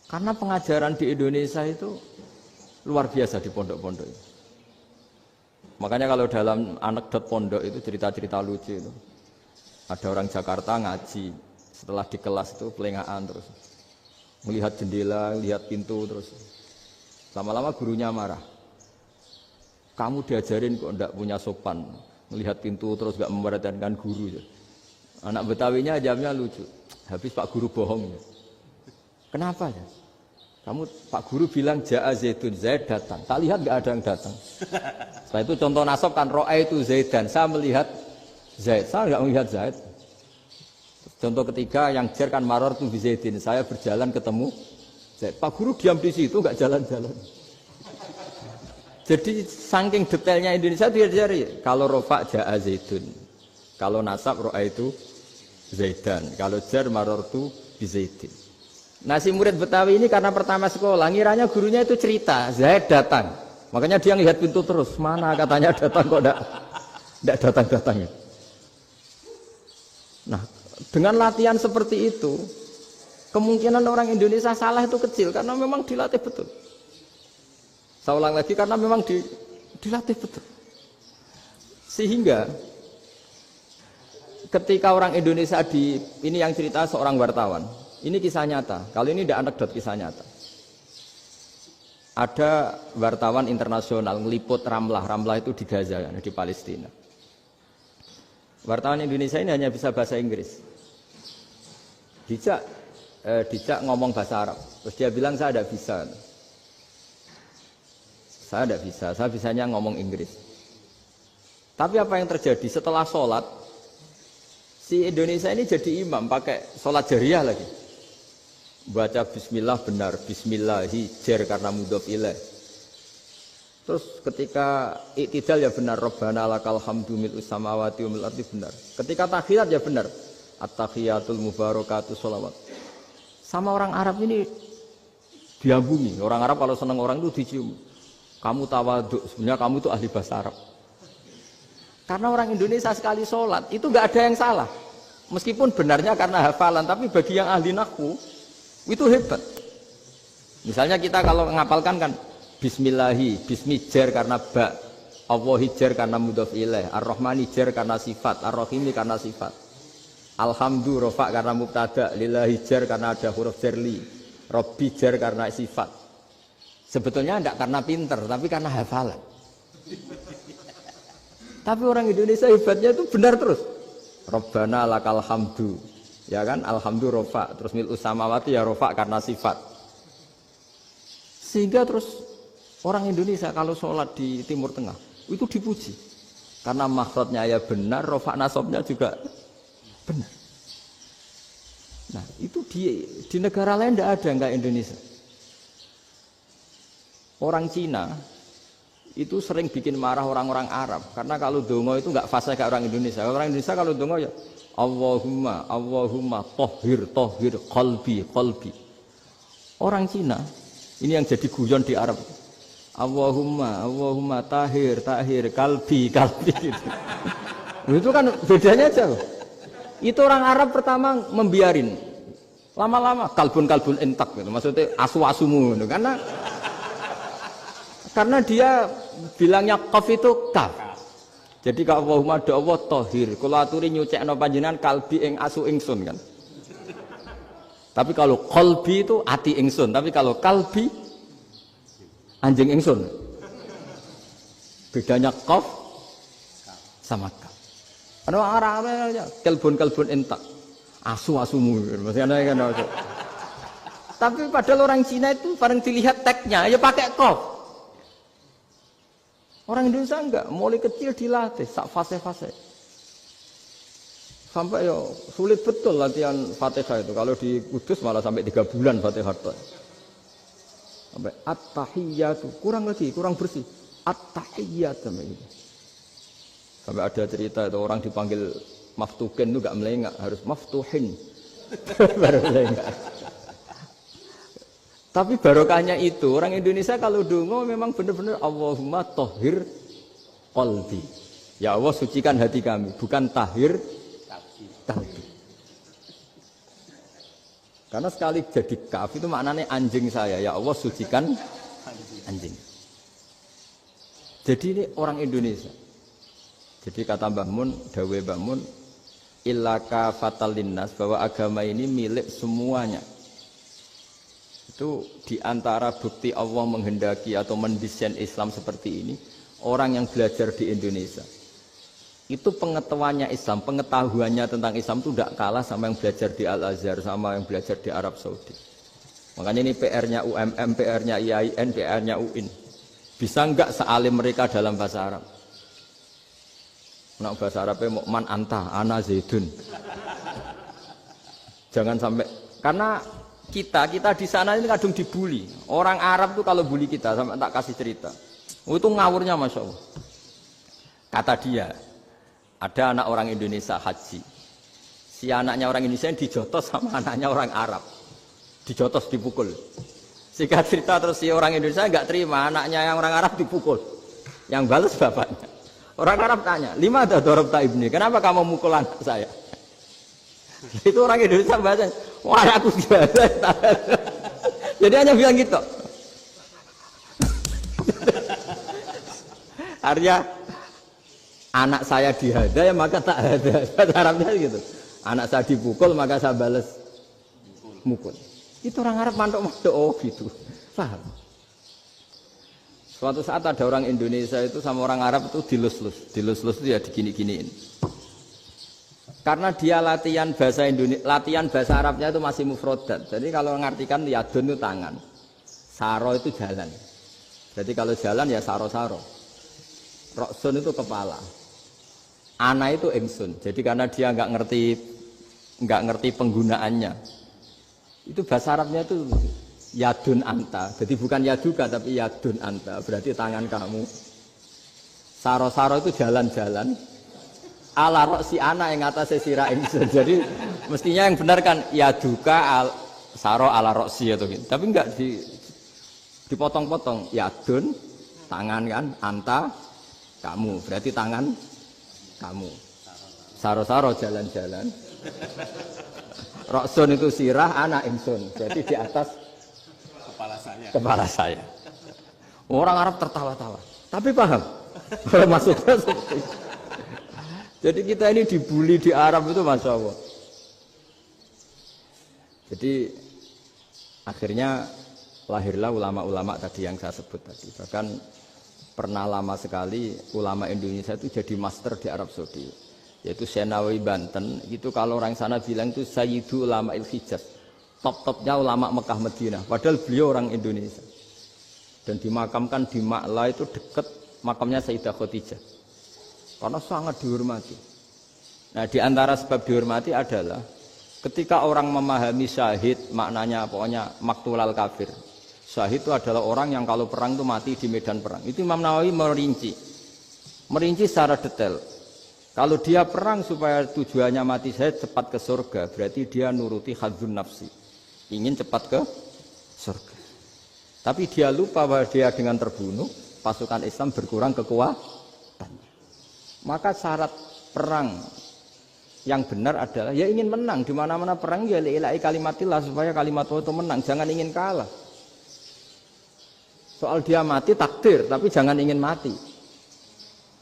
B: Karena pengajaran di Indonesia itu luar biasa di pondok-pondok itu. Makanya kalau dalam anekdot pondok itu cerita-cerita lucu itu. Ada orang Jakarta ngaji, setelah di kelas itu pelengahan terus. Melihat jendela, lihat pintu terus. Lama-lama gurunya marah. Kamu diajarin kok enggak punya sopan. Melihat pintu terus enggak memperhatikan guru. Anak Betawinya jawabnya lucu. Habis Pak Guru bohong. Kenapa ya? Kamu Pak Guru bilang Ja'a Zaidun, Zaid datang. Tak lihat enggak ada yang datang. Setelah itu contoh nasab kan Ro'aitu Zaidan. Saya melihat Zaid. Saya enggak melihat Zaid. Contoh ketiga yang jar kan maror tu Zaidin. Saya berjalan ketemu Zaid. Pak Guru diam di situ enggak jalan-jalan. Jadi saking detailnya Indonesia dia diajari. Kalau rofa Ja'a Zaidun. Kalau nasab Ro'aitu Zaidan. Kalau jar maror tu Zaidin. Nah si murid Betawi ini karena pertama sekolah ngiranya gurunya itu cerita Zaid datang. Makanya dia ngelihat pintu terus. Mana katanya datang kok enggak datang-datang. Nah dengan latihan seperti itu, kemungkinan orang Indonesia salah itu kecil karena memang dilatih betul. Saya ulang lagi karena memang dilatih betul. Sehingga ketika orang Indonesia ini yang cerita seorang wartawan, ini kisah nyata. Kali ini tidak anekdot, kisah nyata. Ada wartawan internasional ngeliput Ramlah itu di Gaza, di Palestina. Wartawan Indonesia ini hanya bisa bahasa Inggris. Dijak ngomong bahasa Arab. Terus dia bilang saya tidak bisa. Saya tidak bisa, saya bisanya ngomong Inggris. Tapi apa yang terjadi setelah sholat, si Indonesia ini jadi imam pakai sholat jariyah lagi. Baca bismillah benar, bismillahi jar karena mudhof ilaih. Terus ketika iktidal ya benar, Rabbana lakal hamdu mil'us samawati wa mil'ul ardi benar. Ketika tahiyat ya benar. At-tahiyatul mubarakatuh sholawat. Sama orang Arab ini diambungi. Orang Arab kalau senang orang itu dicium. Kamu tawaduk, sebenarnya kamu itu ahli bahasa Arab. Karena orang Indonesia sekali sholat itu nggak ada yang salah. Meskipun benarnya karena hafalan, tapi bagi yang ahli nahwu itu hebat. Misalnya kita kalau ngapalkan kan Bismillahi, Bismi jar karena ba, Allahi jar karena mudhof ilaih, Ar-Rahmani jar karena sifat, Ar-Rahimi karena sifat. Alhamdu rofa karena mubtada, lillahi jar karena ada huruf jarli, Robbi jar karena sifat. Sebetulnya tidak karena pinter, tapi karena hafalan. Tapi orang Indonesia hebatnya itu benar terus. Rabbana lakal hamdu, ya kan? Alhamdu rofa, terus mil'us samawati ya rofa karena sifat. Sehingga terus orang Indonesia kalau sholat di Timur Tengah itu dipuji. Karena makhrajnya ya benar, rofa nasabnya juga benar. Nah itu di negara lain tidak ada, enggak Indonesia. Orang Cina itu sering bikin marah orang-orang Arab karena kalau dongo itu enggak fasih kayak orang Indonesia. Orang Indonesia kalau dongo ya Allahumma Allahumma tohir qalbi. Orang Cina ini yang jadi guyon di Arab. Allahumma tahir kalbi gitu. Itu kan bedanya jauh. Itu orang Arab pertama membiarin. Lama-lama kalbun entak gitu. Maksudnya asu-asumu gitu. Karena dia bilangnya qaf itu kaf. Jadi kalau Allahumma do Allah tahir, kula aturi nyucekno panjenengan kalbi ing asu ingsun kan. Tapi kalau qalbi itu ati ingsun, tapi kalau kalbi anjing ingsun. Bedanya qaf sama kaf. Ana arah-arah kalbun entak. Asu-asumu maksudnya kan. Tapi padahal orang Cina itu paling dilihat tagnya ya pakai qaf. Orang Indonesia enggak, mulai kecil dilatih sak fase-fase. Sampai ya sulit betul latihan Fatihah itu. Kalau di Kudus malah sampai 3 bulan Fatihah. Sampai at-tahiyyatu, kurang bersih. At-tahiyyat sampai itu. Sampai ada cerita itu orang dipanggil maftuhin itu enggak melengak, harus maftuhin. Baru melengak. Tapi barokahnya itu orang Indonesia kalau dongo memang benar-benar Allahumma tahhir qalbi. Ya Allah sucikan hati kami, bukan tahhir kalbi. Karena sekali jadi kaf itu maknanya anjing saya. Ya Allah sucikan anjing. Jadi ini orang Indonesia. Jadi kata Mbah Mun, dawe Mbah Mun, illaka fatal linnas, bahwa agama ini milik semuanya. Itu diantara bukti Allah menghendaki atau mendesain Islam seperti ini, orang yang belajar di Indonesia itu pengetahuannya Islam, pengetahuannya tentang Islam itu tidak kalah sama yang belajar di Al-Azhar, sama yang belajar di Arab Saudi. Makanya ini PR-nya UMM, PR-nya IAIN, PR-nya UIN. Bisa enggak sealim mereka dalam bahasa Arab? Nah, bahasa Arabnya man anta, ana zaidun. Jangan sampai, karena kita di sana ini kadang dibully. Orang Arab tuh kalau bully kita, sampai tak kasih cerita. Itu ngawurnya Masya Allah. Kata dia, ada anak orang Indonesia haji. Si anaknya orang Indonesia yang dijotos sama anaknya orang Arab. Dijotos, dipukul. Singkat cerita terus si orang Indonesia enggak terima, anaknya yang orang Arab dipukul. Yang balas bapaknya. Orang Arab tanya, lima ada dorobta ibni, kenapa kamu mukul anak saya? Itu orang Indonesia bahasa, wah aku gimana? Jadi hanya bilang gitu. Artinya anak saya dihada ya maka tak ada. Bahasa Arabnya gitu. Anak saya dipukul maka saya balas mukul. Itu orang Arab mantuk-mantuk oh gitu. Paham? Suatu saat ada orang Indonesia itu sama orang Arab itu dilus-lus itu ya digini-giniin. Karena dia latihan bahasa Indonesia, latihan bahasa Arabnya itu masih mufrodat. Jadi kalau mengartikan yadun itu tangan, saro itu jalan. Jadi kalau jalan ya saro-saro. Roksun itu kepala, ana itu ingsun. Jadi karena dia nggak ngerti penggunaannya, itu bahasa Arabnya itu yadun anta. Jadi bukan yaduka tapi yadun anta. Berarti tangan kamu. Saro-saro itu jalan-jalan. Ala roksi ana yang atasnya sirah ingsun. Jadi mestinya yang benar kan yaduka saro ala roksi atau gitu. Tapi enggak dipotong-potong. Yadun tangan kan, anta kamu. Berarti tangan kamu. Saro-saro jalan-jalan. Roksun itu sirah, ana ingsun. Jadi di atas kepala saya. Orang Arab tertawa-tawa. Tapi paham. Kalau maksudnya seperti itu. Jadi kita ini dibully di Arab itu Masya Allah. Jadi akhirnya lahirlah ulama-ulama tadi yang saya sebut tadi. Bahkan pernah lama sekali ulama Indonesia itu jadi master di Arab Saudi. Yaitu Senawi Banten. Itu kalau orang sana bilang itu Sayyidu Ulama Il-Hijaz. Top-topnya ulama Mekah Madinah. Padahal beliau orang Indonesia. Dan dimakamkan di Ma'la itu dekat makamnya Sayyidah Khadijah. Karena sangat dihormati. Nah, di antara sebab dihormati adalah ketika orang memahami syahid, maknanya pokoknya maktulal kafir. Syahid itu adalah orang yang kalau perang itu mati di medan perang. Itu Imam Nawawi merinci secara detail. Kalau dia perang supaya tujuannya mati syahid cepat ke surga, berarti dia nuruti hadzun nafsi. Ingin cepat ke surga. Tapi dia lupa bahwa dia dengan terbunuh, pasukan Islam berkurang kekuatannya. Maka syarat perang yang benar adalah ya ingin menang. Di mana-mana perang ya lillahi kalimatillah, supaya kalimat Allah itu menang, jangan ingin kalah. Soal dia mati takdir, tapi jangan ingin mati.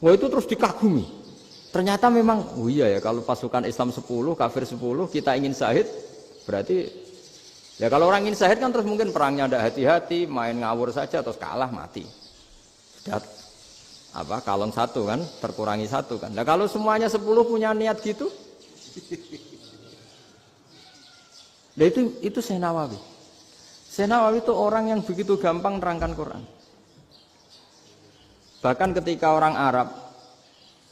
B: Wah itu terus dikagumi. Ternyata memang, oh iya ya kalau pasukan Islam 10, kafir 10, kita ingin syahid, berarti ya kalau orang ingin syahid kan terus mungkin perangnya ada hati-hati, main ngawur saja terus kalah mati. Sudah apa kalon 1 kan, terkurangi 1 kan. Nah kalau semuanya 10 punya niat gitu, nah itu Syekh Nawawi. Syekh Nawawi itu orang yang begitu gampang nerangkan Quran. Bahkan ketika orang Arab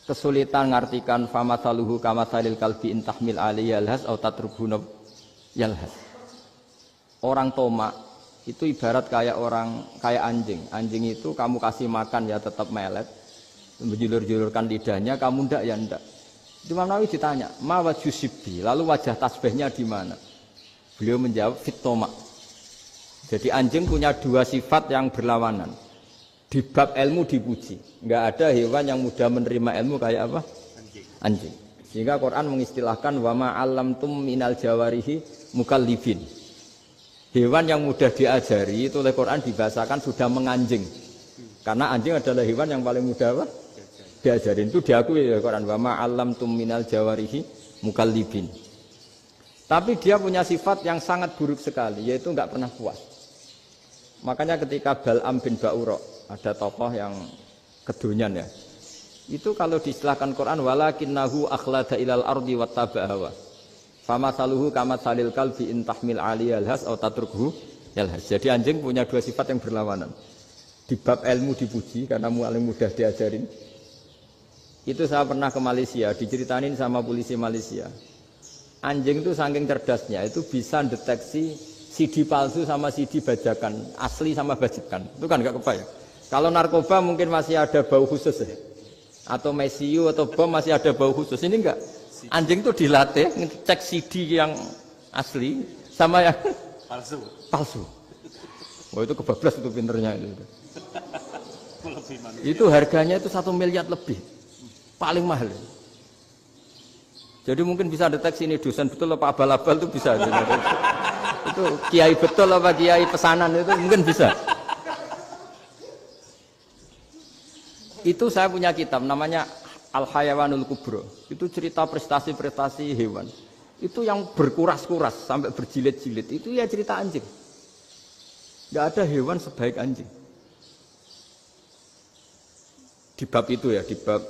B: kesulitan ngartikan famathaluhu kamathalil kalbi in tahmil alaihi yalhas aw tatrubuna yalhas. Orang tomak itu ibarat kayak anjing. Anjing itu kamu kasih makan ya tetap melet, menjulur-julurkan lidahnya, kamu ndak ya ndak. Imam Nawawi ditanya, "Ma wajhusibbi?" Lalu wajah tasbihnya di mana? Beliau menjawab, "Fit tomak." Jadi anjing punya dua sifat yang berlawanan. Di bab ilmu dipuji. Enggak ada hewan yang mudah menerima ilmu kayak apa? Anjing. Sehingga Quran mengistilahkan wa ma 'allamtum minal jawarihi mukallibin. Hewan yang mudah diajari itu oleh Quran dibahasakan sudah menganjing. Karena anjing adalah hewan yang paling mudah apa? Diajarin. Itu diakui oleh Quran wa ma 'allamtum minal jawarihi mukallibin. Tapi dia punya sifat yang sangat buruk sekali, yaitu enggak pernah puas. Makanya ketika Bal'am bin Ba'ura, ada tokoh yang kedonyan ya. Itu kalau diistilahkan Quran walakinnahu akhlada ilal ardi wattaba'a hawa. Famathaluhu kamathalil kalbi in tahmil 'alaihi yalhas aw tatrukhu yalhas. Jadi anjing punya dua sifat yang berlawanan. Di bab ilmu dipuji karena paling mudah diajarin. Itu saya pernah ke Malaysia, diceritain sama polisi Malaysia. Anjing itu saking cerdasnya itu bisa deteksi CD palsu sama CD bajakan, asli sama bajakan. Itu kan enggak kebayang. Kalau narkoba mungkin masih ada bau khusus ya. Atau mesiu atau bom masih ada bau khusus. Ini enggak. Anjing itu dilatih ngecek CD yang asli sama yang palsu. Wah itu kebablas itu pinternya itu. Itu harganya itu 1 miliar lebih. Paling mahal. Jadi mungkin bisa deteksi ini dosen betul apa abal-abal itu bisa. Itu kiai betul apa kiai pesanan itu mungkin bisa. Itu saya punya kitab namanya Al-Hayawanul Kubro. Itu cerita prestasi-prestasi hewan. Itu yang berkuras-kuras sampai berjilid-jilid. Itu ya cerita anjing. Tidak ada hewan sebaik anjing. Di bab itu ya, di bab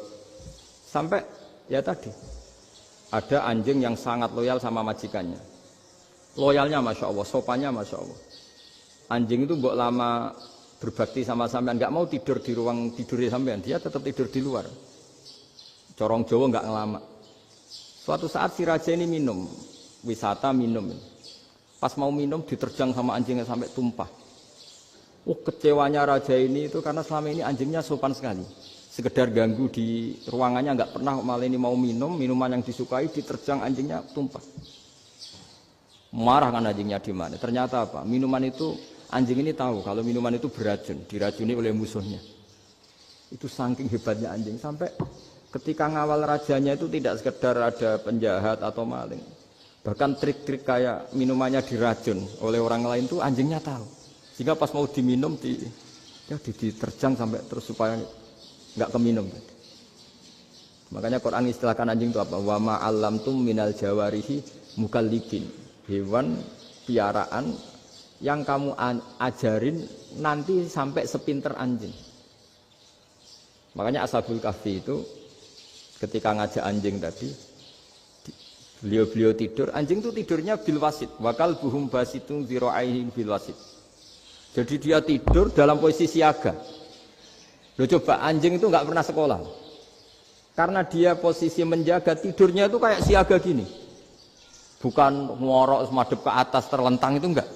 B: sampai ya tadi. Ada anjing yang sangat loyal sama majikannya. Loyalnya Masya Allah, sopannya Masya Allah. Anjing itu mbok lama berbakti sama sampean, nggak mau tidur di ruang tidurnya sampean, dia tetap tidur di luar. Corong Jawa nggak ngelama. Suatu saat si raja ini minum, wisata minum. Pas mau minum diterjang sama anjingnya sampai tumpah. Kecewanya raja ini itu karena selama ini anjingnya sopan sekali. Sekedar ganggu di ruangannya nggak pernah, malah ini mau minum, minuman yang disukai diterjang anjingnya tumpah. Marah kan anjingnya di mana? Ternyata apa? Minuman itu anjing ini tahu kalau minuman itu beracun, diracuni oleh musuhnya. Itu saking hebatnya anjing sampai ketika ngawal rajanya itu tidak sekedar ada penjahat atau maling. Bahkan trik-trik kayak minumannya diracun oleh orang lain itu anjingnya tahu. Sehingga pas mau diminum diterjang sampai terus supaya nggak keminum. Makanya Quran istilahkan anjing itu apa? Wa ma 'allamtum minal jawarihi mukallibin. Hewan piaraan yang kamu ajarin nanti sampai sepinter anjing. Makanya Ashabul Kahfi itu ketika ngajak anjing tadi, beliau tidur, anjing itu tidurnya bil wasit. Wakal buhum basitun zira'aihi bil wasit. Jadi dia tidur dalam posisi siaga. Loh coba anjing itu nggak pernah sekolah. Karena dia posisi menjaga, tidurnya itu kayak siaga gini. Bukan ngorok madep ke atas terlentang itu enggak.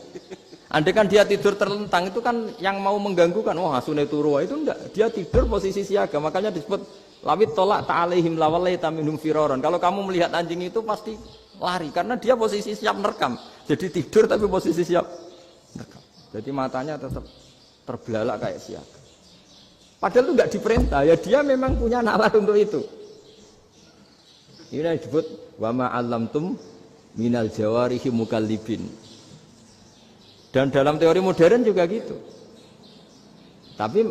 B: Andai kan dia tidur terlentang itu kan yang mau mengganggu kan, wah asune turu itu enggak. Dia tidur posisi siaga, makanya disebut lawit tolak ta'alaihim lawalaita minhum firaron. Kalau kamu melihat anjing itu pasti lari karena dia posisi siap merekam. Jadi tidur tapi posisi siap merekam. Jadi matanya tetap terbelalak kayak siaga. Padahal itu nggak diperintah, ya dia memang punya nalar untuk itu. Ini yang disebut wa ma 'allamtum minal jawarihi mukallibin. Dan dalam teori modern juga gitu. Tapi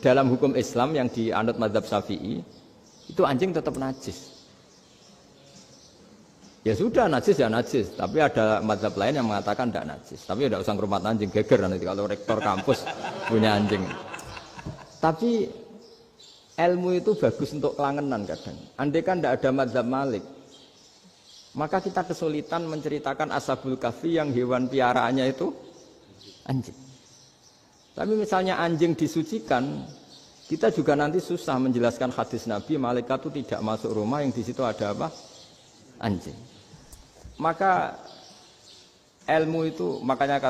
B: dalam hukum Islam yang dianut mazhab Syafi'i, itu anjing tetap najis. Ya sudah najis ya najis, tapi ada mazhab lain yang mengatakan tidak najis. Tapi tidak usah ngurmat anjing, geger nanti kalau rektor kampus punya anjing. Tapi ilmu itu bagus untuk kelangenan kadang. Andai kan tidak ada mazhab Malik, maka kita kesulitan menceritakan Ashabul Kahfi yang hewan piaraannya itu anjing. Tapi misalnya anjing disucikan, kita juga nanti susah menjelaskan hadis Nabi, malaikat itu tidak masuk rumah yang di situ ada apa? Anjing. Maka ilmu itu, makanya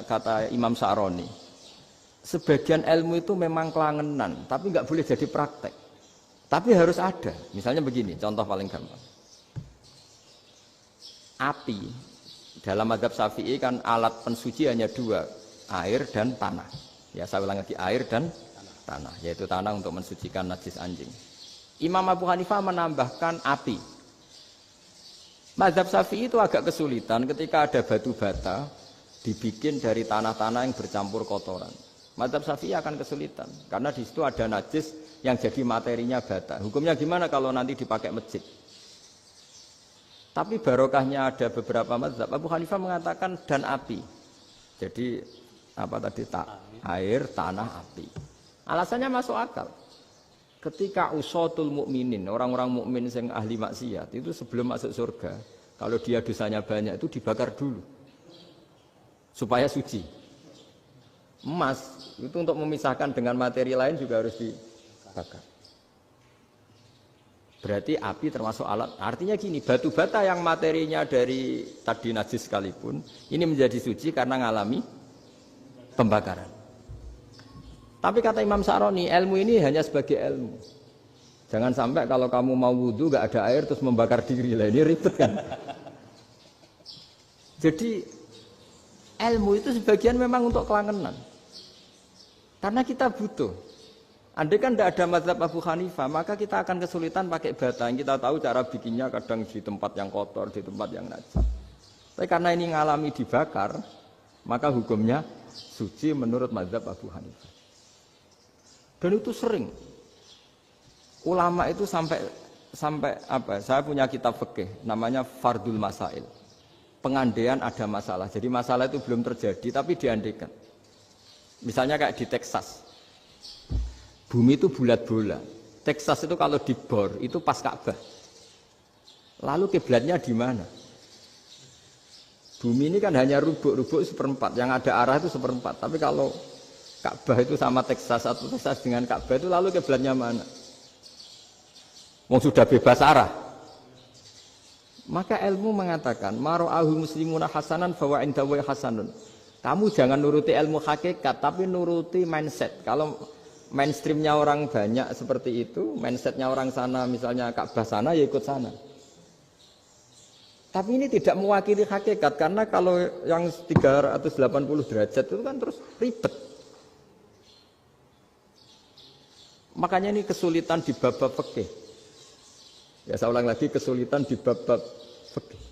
B: kata Imam Sa'roni, sebagian ilmu itu memang kelangenan, tapi nggak boleh jadi praktek. Tapi harus ada. Misalnya begini, contoh paling gampang. Api dalam mazhab Syafi'i kan alat pensuci hanya dua, air dan tanah. Ya saya ulang lagi, air dan tanah, yaitu tanah untuk mensucikan najis anjing. Imam Abu Hanifah menambahkan api. Mazhab Syafi'i itu agak kesulitan ketika ada batu bata dibikin dari tanah-tanah yang bercampur kotoran. Mazhab Syafi'i akan kesulitan karena di situ ada najis yang jadi materinya bata. Hukumnya gimana kalau nanti dipakai masjid? Tapi barokahnya ada beberapa mazhab. Abu Hanifah mengatakan dan api. Jadi apa tadi air, tanah, api. Alasannya masuk akal. Ketika usatul mukminin, orang-orang mukmin yang ahli maksiat itu sebelum masuk surga, kalau dia dosanya banyak itu dibakar dulu supaya suci. Emas itu untuk memisahkan dengan materi lain juga harus dibakar. Berarti api termasuk alat. Artinya gini, batu bata yang materinya dari tadi najis sekalipun, ini menjadi suci karena mengalami pembakaran. Tapi kata Imam Sa'roni, ilmu ini hanya sebagai ilmu. Jangan sampai kalau kamu mau wudu gak ada air terus membakar diri lah, ini ribet kan. Jadi ilmu itu sebagian memang untuk kelangenan. Karena kita butuh. Andai kan tidak ada mazhab Abu Hanifah, maka kita akan kesulitan pakai bata. Yang kita tahu cara bikinnya kadang di tempat yang kotor, di tempat yang najis. Tapi karena ini ngalami dibakar, maka hukumnya suci menurut mazhab Abu Hanifah. Dan itu sering. Ulama itu sampai apa? Saya punya kitab fikih namanya Fardul Masail. Pengandaian ada masalah. Jadi masalah itu belum terjadi tapi diandaikan. Misalnya kayak di Texas. Bumi itu bulat bola. Texas itu kalau dibor itu pas Ka'bah. Lalu kiblatnya di mana? Bumi ini kan hanya rubuk-rubuk seperempat. Yang ada arah itu seperempat. Tapi kalau Ka'bah itu sama Texas atau Texas dengan Ka'bah itu lalu kiblatnya mana? Mau sudah bebas arah. Maka ilmu mengatakan mara'ahu muslimuna hasanan fawa indahu hasanun. Kamu jangan nuruti ilmu hakikat tapi nuruti mindset. Kalau mainstreamnya orang banyak seperti itu, mindsetnya orang sana misalnya Ka'bah sana ya ikut sana. Tapi ini tidak mewakili hakikat karena kalau yang 380 derajat itu kan terus ribet. Makanya ini kesulitan di bab-bab fikih. Ya saya ulang lagi, kesulitan di bab-bab fikih.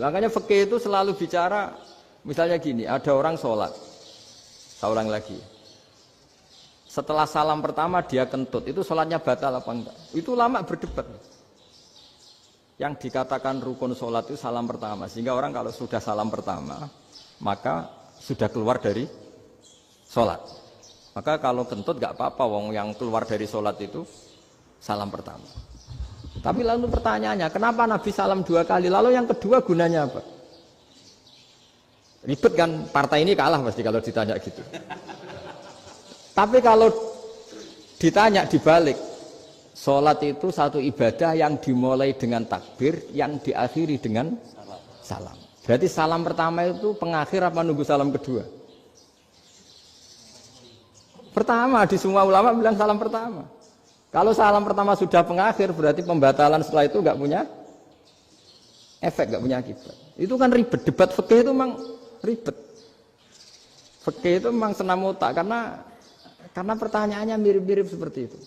B: Makanya fikih itu selalu bicara, misalnya gini, ada orang sholat. Saya ulang lagi. Setelah salam pertama dia kentut, itu sholatnya batal apa enggak? Itu lama berdebat. Yang dikatakan rukun sholat itu salam pertama. Sehingga orang kalau sudah salam pertama, maka sudah keluar dari sholat. Maka kalau kentut gak apa-apa, wong yang keluar dari sholat itu salam pertama. Tapi lalu pertanyaannya, kenapa Nabi salam 2 kali? Lalu yang kedua gunanya apa? Ribet kan, partai ini kalah pasti kalau ditanya gitu. Tapi kalau ditanya dibalik, sholat itu satu ibadah yang dimulai dengan takbir, yang diakhiri dengan salam. Berarti salam pertama itu pengakhir apa nunggu salam kedua? Pertama, di semua ulama bilang salam pertama. Kalau salam pertama sudah pengakhir, berarti pembatalan setelah itu nggak punya efek, nggak punya akibat. Itu kan ribet, debat fikih itu memang ribet. Fikih itu memang senam otak karena pertanyaannya mirip-mirip seperti itu.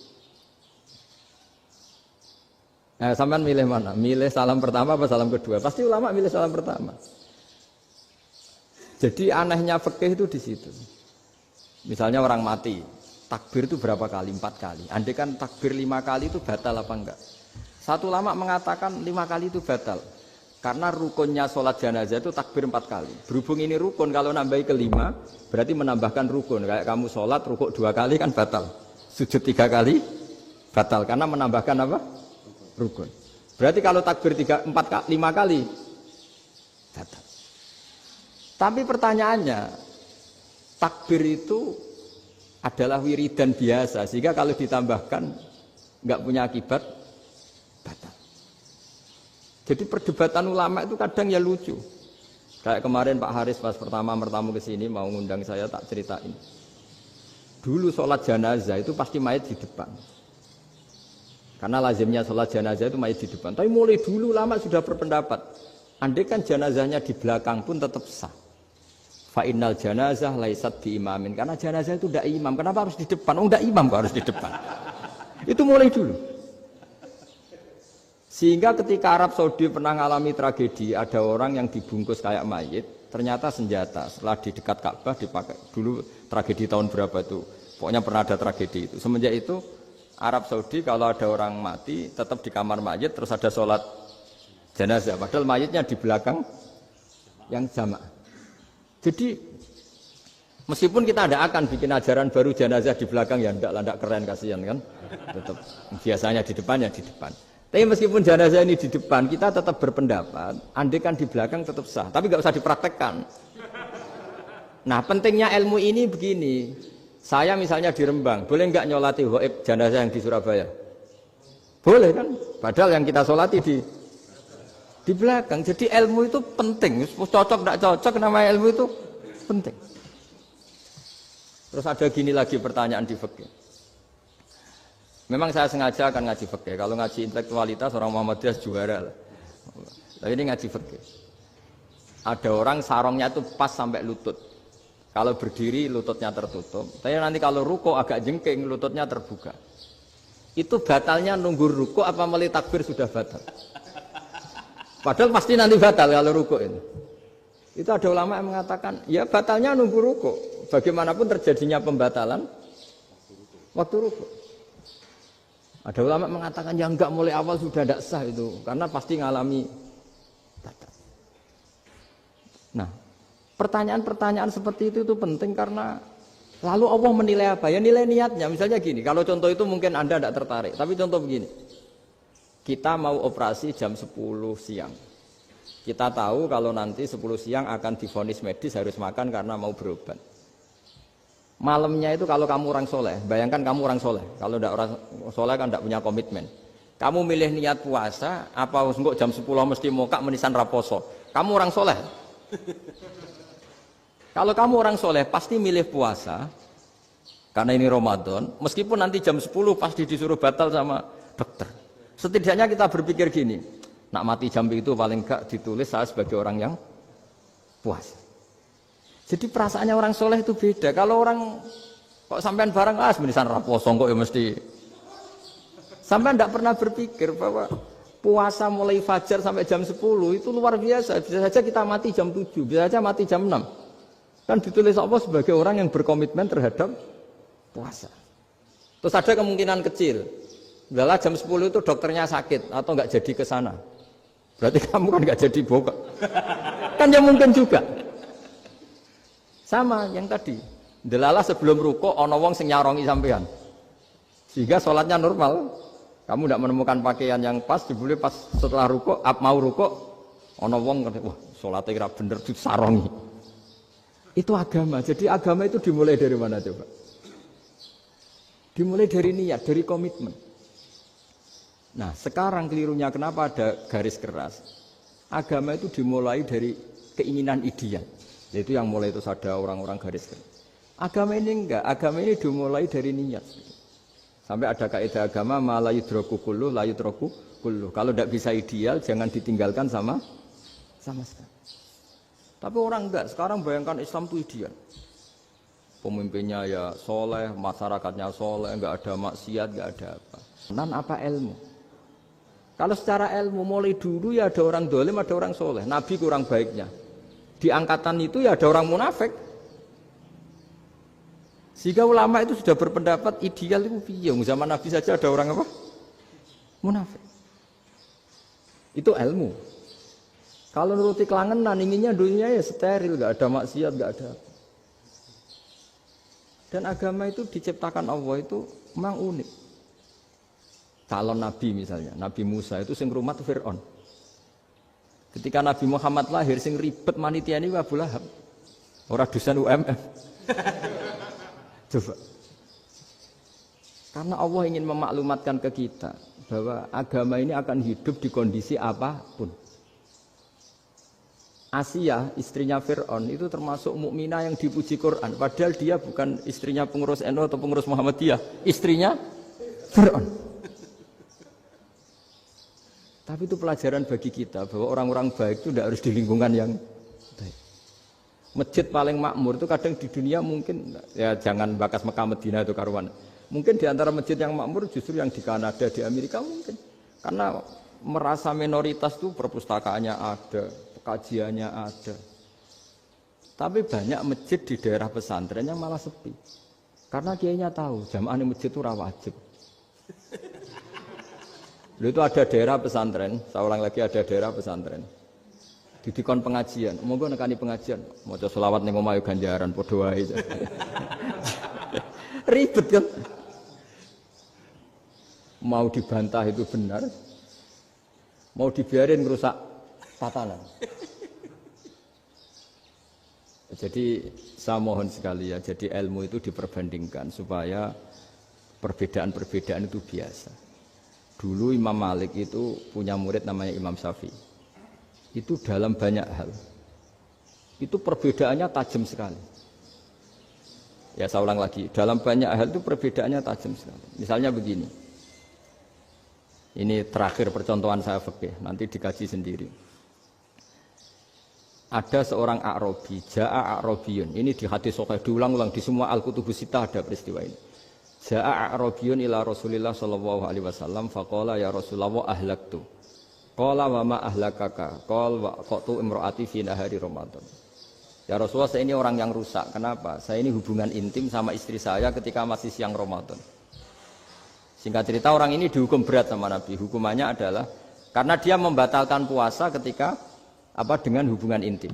B: Nah, sampean milih mana? Milih salam pertama apa salam kedua? Pasti ulama milih salam pertama. Jadi anehnya fikih itu di situ. Misalnya orang mati, takbir itu berapa kali? 4 kali. Andai kan takbir 5 kali itu batal apa enggak? Satu ulama mengatakan 5 kali itu batal. Karena rukunnya sholat jenazah itu takbir 4 kali. Berhubung ini rukun, kalau nambahi ke 5, berarti menambahkan rukun. Kayak kamu sholat, rukuk 2 kali kan batal. Sujud 3 kali, batal. Karena menambahkan apa? Rukun. Berarti kalau takbir 5 kali, batal. Tapi pertanyaannya, takbir itu adalah wiridan biasa. Sehingga kalau ditambahkan, nggak punya akibat, batal. Jadi perdebatan ulama itu kadang ya lucu. Kayak kemarin Pak Haris pas pertama bertamu ke sini mau ngundang saya tak ceritain. Dulu sholat jenazah itu pasti mayit di depan. Karena lazimnya sholat jenazah itu mayit di depan. Tapi mulai dulu ulama sudah berpendapat. Andai kan jenazahnya di belakang pun tetap sah. Fa innal janazah laisat bi imamin. Karena jenazah itu tidak imam. Kenapa harus di depan? Oh tidak imam kok harus di depan. Itu mulai dulu. Sehingga ketika Arab Saudi pernah mengalami tragedi, ada orang yang dibungkus kayak mayit, ternyata senjata. Setelah di dekat Ka'bah dipakai. Dulu tragedi tahun berapa itu? Pokoknya pernah ada tragedi itu. Semenjak itu Arab Saudi kalau ada orang mati tetap di kamar mayit terus ada sholat jenazah. Padahal mayitnya di belakang yang jamaah. Jadi meskipun kita tidak akan bikin ajaran baru jenazah di belakang ya tidak keren kasihan kan. Tetap biasanya di depannya di depan. Tapi meskipun jenazah ini di depan, kita tetap berpendapat, andai kan di belakang tetap sah, tapi nggak usah dipraktekkan. Nah, pentingnya ilmu ini begini. Saya misalnya di Rembang, boleh nggak nyolati ghaib jenazah yang di Surabaya? Boleh kan? Padahal yang kita solati di belakang. Jadi ilmu itu penting. Cocok nggak cocok, nama ilmu itu penting. Terus ada gini lagi pertanyaan di fikih. Memang saya sengaja akan ngaji fikih. Kalau ngaji intelektualitas orang Muhammadiyah juara lah. Tapi ini ngaji fikih. Ada orang sarongnya itu pas sampai lutut. Kalau berdiri lututnya tertutup. Tapi nanti kalau ruko agak jengking lututnya terbuka. Itu batalnya nunggu ruko apa mulai takbir sudah batal? Padahal pasti nanti batal kalau ruko ini. Itu ada ulama yang mengatakan, ya batalnya nunggu ruko. Bagaimanapun terjadinya pembatalan waktu ruko. Ada ulama mengatakan yang enggak mulai awal sudah tidak sah itu karena pasti ngalami batal. Nah, pertanyaan-pertanyaan seperti itu penting karena lalu Allah menilai apa? Ya nilai niatnya. Misalnya gini, kalau contoh itu mungkin Anda tidak tertarik, tapi contoh begini. Kita mau operasi jam 10 siang. Kita tahu kalau nanti 10 siang akan divonis medis harus makan karena mau berobat. Malamnya itu kalau kamu orang soleh, bayangkan kamu orang soleh. Kalau tidak orang soleh kan tidak punya komitmen. Kamu milih niat puasa, apa enggak jam 10 mesti mokak menisan raposo. Kamu orang soleh. Kalau kamu orang soleh pasti milih puasa, karena ini Ramadan. Meskipun nanti jam 10 pasti disuruh batal sama dokter. Setidaknya kita berpikir gini, nak mati jam itu paling enggak ditulis saya sebagai orang yang puasa. Jadi perasaannya orang soleh itu beda. Kalau orang kok sampean barang menisan raposo kok ya mesti. Sampean tidak pernah berpikir bahwa puasa mulai fajar sampai jam 10 itu luar biasa. Bisa saja kita mati jam 7, bisa saja mati jam 6. Kan ditulis Allah sebagai orang yang berkomitmen terhadap puasa. Terus ada kemungkinan kecil. Adalah jam 10 itu dokternya sakit atau nggak jadi ke sana. Berarti kamu kan nggak jadi bokok. Kan ya mungkin juga. Sama yang tadi. Delalah sebelum ruko ono wong sing nyarongi sampean. Sehingga sholatnya normal. Kamu tidak menemukan pakaian yang pas, dibeli pas setelah ruko, mau ruko, ono wong wah sholatnya kira bener disarongi. Itu agama. Jadi agama itu dimulai dari mana coba? Dimulai dari niat, dari komitmen. Nah, sekarang kelirunya kenapa ada garis keras? Agama itu dimulai dari keinginan ideal. Yaitu yang mulai itu ada orang-orang garis keras. Agama ini enggak, agama ini dimulai dari niat. Sampai ada kaidah agama ma la yudraku kullu la yudraku kullu. Kalau tidak bisa ideal jangan ditinggalkan sama sekali. Tapi orang enggak, sekarang bayangkan Islam itu ideal. Pemimpinnya ya soleh, masyarakatnya soleh, nggak ada maksiat, nggak ada apa. Dan apa ilmu? Kalau secara ilmu mulai dulu ya ada orang dolim, ada orang soleh. Nabi kurang baiknya. Di angkatan itu ya ada orang munafik. Sehingga ulama itu sudah berpendapat ideal itu piye. Zaman Nabi saja ada orang apa? Munafik. Itu ilmu. Kalau nuruti kelangenan, inginnya dunia ya steril, nggak ada maksiat, nggak ada apa. Dan agama itu diciptakan Allah itu memang unik. Calon Nabi misalnya, Nabi Musa itu sing rumat Fir'aun. Ketika Nabi Muhammad lahir, sing ribet manitia ini Abu Lahab. Orang dosen UMM. Coba. Karena Allah ingin memaklumatkan ke kita bahwa agama ini akan hidup di kondisi apapun. Asia, istrinya Fir'aun itu termasuk mukminah yang dipuji Quran. Padahal dia bukan istrinya pengurus NU atau pengurus Muhammadiyah. Istrinya Fir'aun. Tapi itu pelajaran bagi kita bahwa orang-orang baik itu tidak harus di lingkungan yang baik. Masjid paling makmur itu kadang di dunia mungkin, ya jangan bakas Mekah Medina itu karuan. Mungkin di antara masjid yang makmur justru yang di Kanada, di Amerika mungkin. Karena merasa minoritas itu perpustakaannya ada, kajiannya ada. Tapi banyak masjid di daerah pesantren yang malah sepi. Karena kiainya tahu jamaah di masjid itu wajib. Itu ada daerah pesantren, saya ulang lagi ada daerah pesantren. Didikon pengajian, monggo nekani pengajian, maca selawat ning omah ganjaran padha wae. Ribet kan? Mau dibantah itu benar. Mau dibiarin ngerusak tatanan. Jadi saya mohon sekali ya, jadi ilmu itu diperbandingkan supaya perbedaan-perbedaan itu biasa. Dulu Imam Malik itu punya murid namanya Imam Syafi'i. Itu dalam banyak hal. Itu perbedaannya tajam sekali. Ya saya ulang lagi, dalam banyak hal itu perbedaannya tajam sekali. Misalnya begini. Ini terakhir percontohan saya fikih, nanti dikaji sendiri. Ada seorang A'rabi, Ja'a A'rabiyun. Ini di hadis sahih diulang-ulang di semua Al-Kutubus Sittah ada peristiwa ini. Ja'a A'rabiyun ila Rasulillah sallallahu alaihi wasallam faqala ya Rasulullah ahlaktu. Qala wa ma ahlakaka? Qala wa qatu imraati fi nahari Ramadan. Ya Rasulullah, saya ini orang yang rusak. Kenapa? Saya ini hubungan intim sama istri saya ketika masih siang Ramadan. Singkat cerita orang ini dihukum berat sama Nabi. Hukumannya adalah karena dia membatalkan puasa ketika dengan hubungan intim.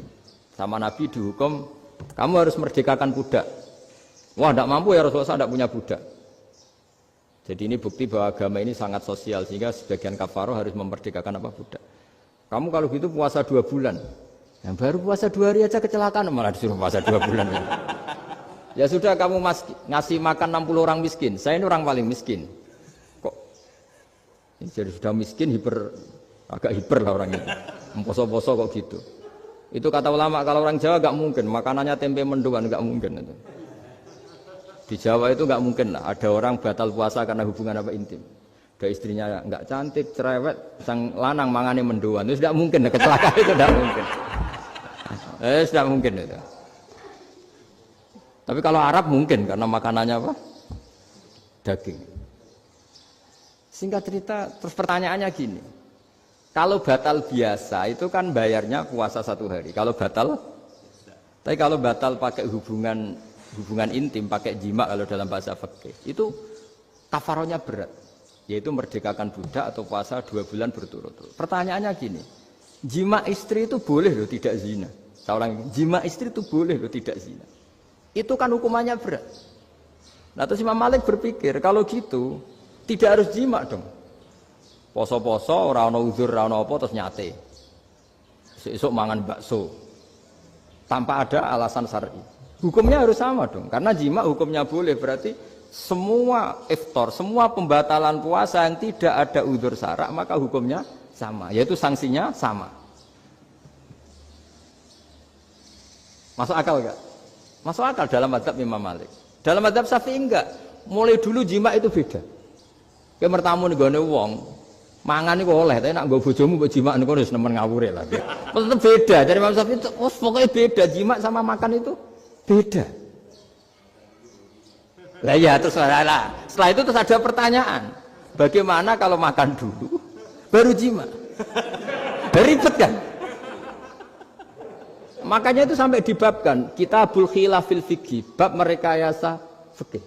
B: Sama Nabi dihukum, kamu harus merdekakan budak. Wah, tidak mampu ya Rasulullah, saya tidak punya budak. Jadi ini bukti bahwa agama ini sangat sosial sehingga sebagian kafaroh harus memerdekakan budak. Kamu kalau gitu puasa 2 bulan. Yang baru puasa 2 hari aja kecelakaan malah disuruh puasa 2 bulan. Ya sudah kamu ngasih makan 60 orang miskin. Saya ini orang paling miskin. Kok ini jadi sudah miskin agak hiper lah orang itu. Poso-poso kok gitu. Itu kata ulama kalau orang Jawa gak mungkin makanannya tempe mendoan gak mungkin itu. Di Jawa itu nggak mungkin lah, ada orang batal puasa karena hubungan intim. Ada istrinya nggak cantik, cerewet, sang lanang mangane mendoan, itu tidak mungkin, kecelakaan itu tidak mungkin. Tidak mungkin itu. Tapi kalau Arab mungkin karena makanannya daging. Singkat cerita, terus pertanyaannya gini, kalau batal biasa itu kan bayarnya puasa 1 hari. Kalau batal, tapi kalau batal pakai hubungan intim, pakai jima kalau dalam bahasa fikih itu kafarohnya berat, yaitu merdekakan budak atau puasa 2 bulan berturut-turut. Pertanyaannya gini, jima istri itu boleh loh tidak zina. Seorang jima istri itu boleh loh tidak zina. Itu kan hukumannya berat. Nah terus Imam Malik berpikir kalau gitu tidak harus jima dong. Poso-poso, ora ana uzur, ora ana apa terus nyate. Esuk mangan bakso tanpa ada alasan syar'i. Hukumnya harus sama dong, karena jima hukumnya boleh, berarti semua iftar, semua pembatalan puasa yang tidak ada udzur syara' maka hukumnya sama, yaitu sanksinya sama. Masuk akal enggak? Masuk akal dalam mazhab Imam Malik. Dalam mazhab Syafi'i enggak. Mulai dulu jima itu beda. Kayak mertamu nih gone wong, mangan iku oleh, tapi nak nggo bojomu mbok jima niku wis nemen ngawure lah. Tetep beda. Dari Imam Syafi'i itu pokoknya beda, jima sama makan itu beda. Lah ya terus lah. Setelah itu terus ada pertanyaan. Bagaimana kalau makan dulu baru jima? Ribet kan? Makanya itu sampai dibabkan Kitabul Khilafil Fiqhi, bab merekayasa fikih.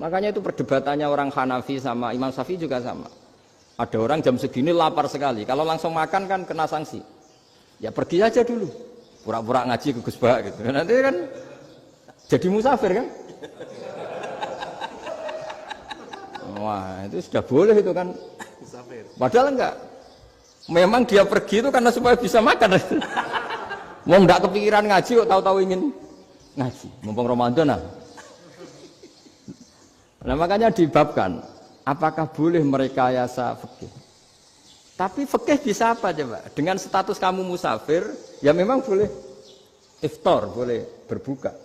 B: Makanya itu perdebatannya orang Hanafi sama Imam Syafi'i juga sama. Ada orang jam segini lapar sekali, kalau langsung makan kan kena sanksi. Ya pergi aja dulu, pura-pura ngaji ke Gus Bah gitu. Nanti kan jadi musafir kan? Wah itu sudah boleh itu kan? Padahal enggak. Memang dia pergi itu karena supaya bisa makan. Mau enggak kepikiran ngaji kok tahu-tahu ingin ngaji. Mumpung Ramadan nah. Nah makanya dibabkan, apakah boleh merekayasa fikih? Tapi fikih bisa apa coba? Dengan status kamu musafir, ya memang boleh iftar, boleh berbuka.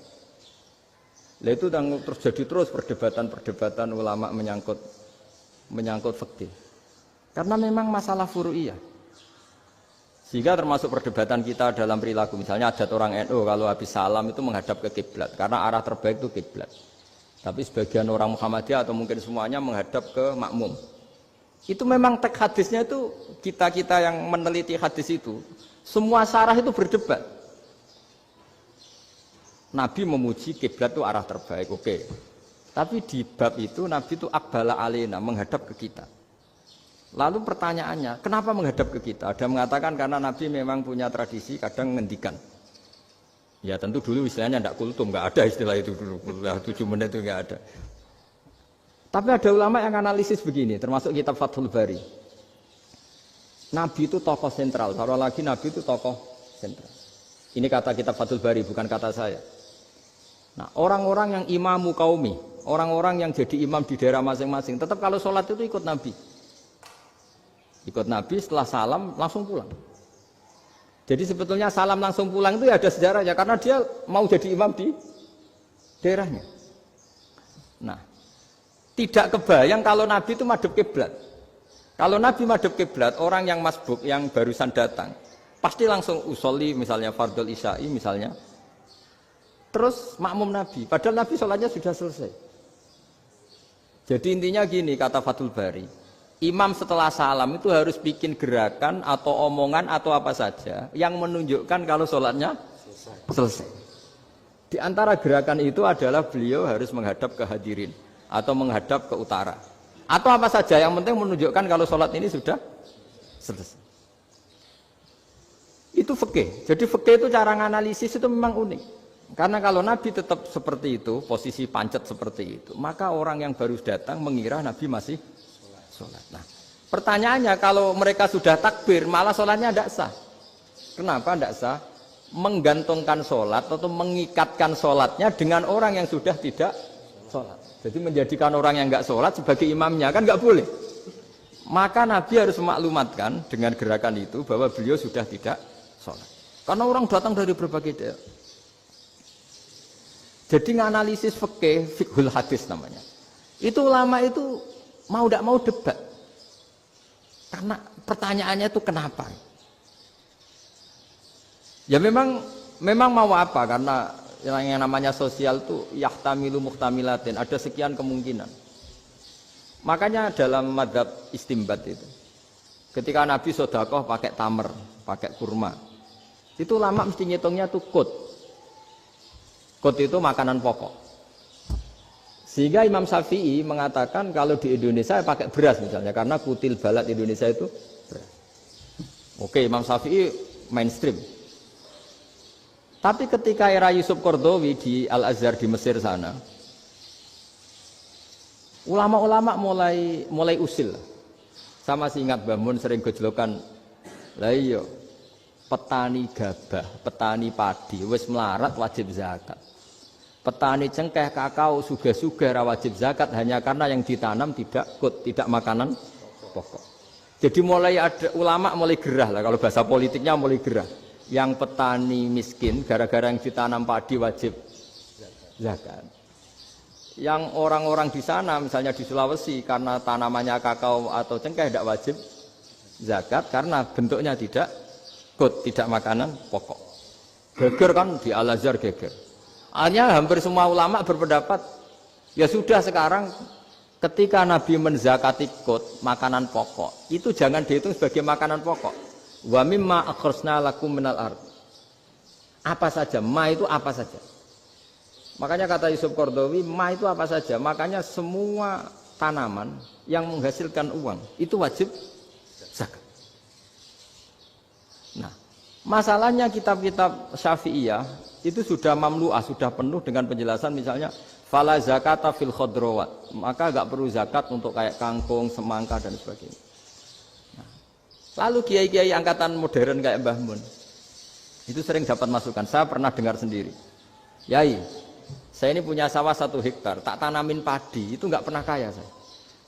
B: Lah itu terjadi terus perdebatan ulama menyangkut fikih. Karena memang masalah furu'iyah. Sehingga termasuk perdebatan kita dalam perilaku. Misalnya adat orang NU kalau habis salam itu menghadap ke kiblat. Karena arah terbaik itu kiblat. Tapi sebagian orang Muhammadiyah atau mungkin semuanya menghadap ke makmum. Itu memang teks hadisnya itu, kita yang meneliti hadis itu, semua syarah itu berdebat. Nabi memuji kiblat itu arah terbaik, oke. Tapi di bab itu Nabi itu aqbala alaina, menghadap ke kita. Lalu pertanyaannya, kenapa menghadap ke kita? Ada mengatakan karena Nabi memang punya tradisi kadang ngendikan. Ya tentu dulu istilahnya tidak kultum, nggak ada istilah itu dulu, 7 menit itu nggak ada. Tapi ada ulama yang analisis begini, termasuk kitab Fathul Bari. Nabi itu tokoh sentral, taruh lagi Nabi itu tokoh sentral. Ini kata kitab Fathul Bari, bukan kata saya. Nah orang-orang yang imamu kaumi, orang-orang yang jadi imam di daerah masing-masing, tetap kalau sholat itu ikut Nabi. Ikut Nabi setelah salam langsung pulang. Jadi sebetulnya salam langsung pulang itu ya ada sejarahnya karena dia mau jadi imam di daerahnya. Nah, tidak kebayang kalau Nabi itu madhep kiblat. Kalau Nabi madhep kiblat, orang yang masbuk yang barusan datang pasti langsung usolli misalnya fardhu isya'i misalnya. Terus makmum Nabi, padahal Nabi sholatnya sudah selesai. Jadi intinya gini kata Fathul Bari. Imam setelah salam itu harus bikin gerakan atau omongan atau apa saja yang menunjukkan kalau sholatnya selesai. Di antara gerakan itu adalah beliau harus menghadap ke hadirin atau menghadap ke utara. Atau apa saja yang penting menunjukkan kalau sholat ini sudah selesai. Itu fikih. Jadi fikih itu cara menganalisis itu memang unik. Karena kalau Nabi tetap seperti itu, posisi pancet seperti itu, maka orang yang baru datang mengira Nabi masih sholat. Nah, pertanyaannya kalau mereka sudah takbir, malah sholatnya tidak sah. Kenapa tidak sah? Menggantungkan sholat atau mengikatkan sholatnya dengan orang yang sudah tidak sholat. Jadi menjadikan orang yang nggak sholat sebagai imamnya kan nggak boleh. Maka Nabi harus memaklumatkan dengan gerakan itu bahwa beliau sudah tidak sholat. Karena orang datang dari berbagai daerah. Jadi nganalisis fikih, fiqhul hadis namanya. Itu ulama itu mau tidak mau debat. Karena pertanyaannya itu kenapa? Ya memang mau apa? Karena yang namanya sosial itu yahtamilu muhtamilatin, ada sekian kemungkinan. Makanya dalam madhab istimbat itu, ketika Nabi sodakoh pakai tamer, pakai kurma, itu ulama mesti ngitungnya tuh kut. Kut itu makanan pokok. Sehingga Imam Syafi'i mengatakan kalau di Indonesia pakai beras misalnya, karena kutil balad Indonesia itu beras. Oke, Imam Syafi'i mainstream. Tapi ketika era Yusuf Qaradawi di Al-Azhar di Mesir sana, ulama-ulama mulai usil. Sama sih ingat Mbah Mun sering gejlokan, lah iya, petani gabah, petani padi wis melarat wajib zakat. Petani cengkeh, kakao, sugih-sugih ra wajib zakat hanya karena yang ditanam tidak makanan pokok. Jadi mulai ada ulama mulai gerah lah, kalau bahasa politiknya mulai gerah. Yang petani miskin gara-gara yang ditanam padi wajib zakat. Yang orang-orang di sana misalnya di Sulawesi karena tanamannya kakao atau cengkeh tidak wajib zakat karena bentuknya tidak makanan pokok. Geger kan di Al-Azhar geger. Akhirnya hampir semua ulama berpendapat Ya sudah sekarang ketika Nabi menzakati qut, makanan pokok, itu jangan dihitung sebagai makanan pokok. Wa mimma akhrajna lakum minal ard. Apa saja, ma itu apa saja. Makanya kata Yusuf Qaradawi, ma itu apa saja. Makanya semua tanaman yang menghasilkan uang itu wajib zakat. Nah, masalahnya kitab-kitab Syafi'iyah itu sudah mamlu'ah, sudah penuh dengan penjelasan misalnya fala zakata fil khadrawat, maka enggak perlu zakat untuk kayak kangkung, semangka dan sebagainya. Nah, lalu kiai-kiai angkatan modern kayak Mbah Mun itu sering dapat masukan. Saya pernah dengar sendiri. Yai, saya ini punya sawah 1 hektar, tak tanamin padi, itu enggak pernah kaya saya.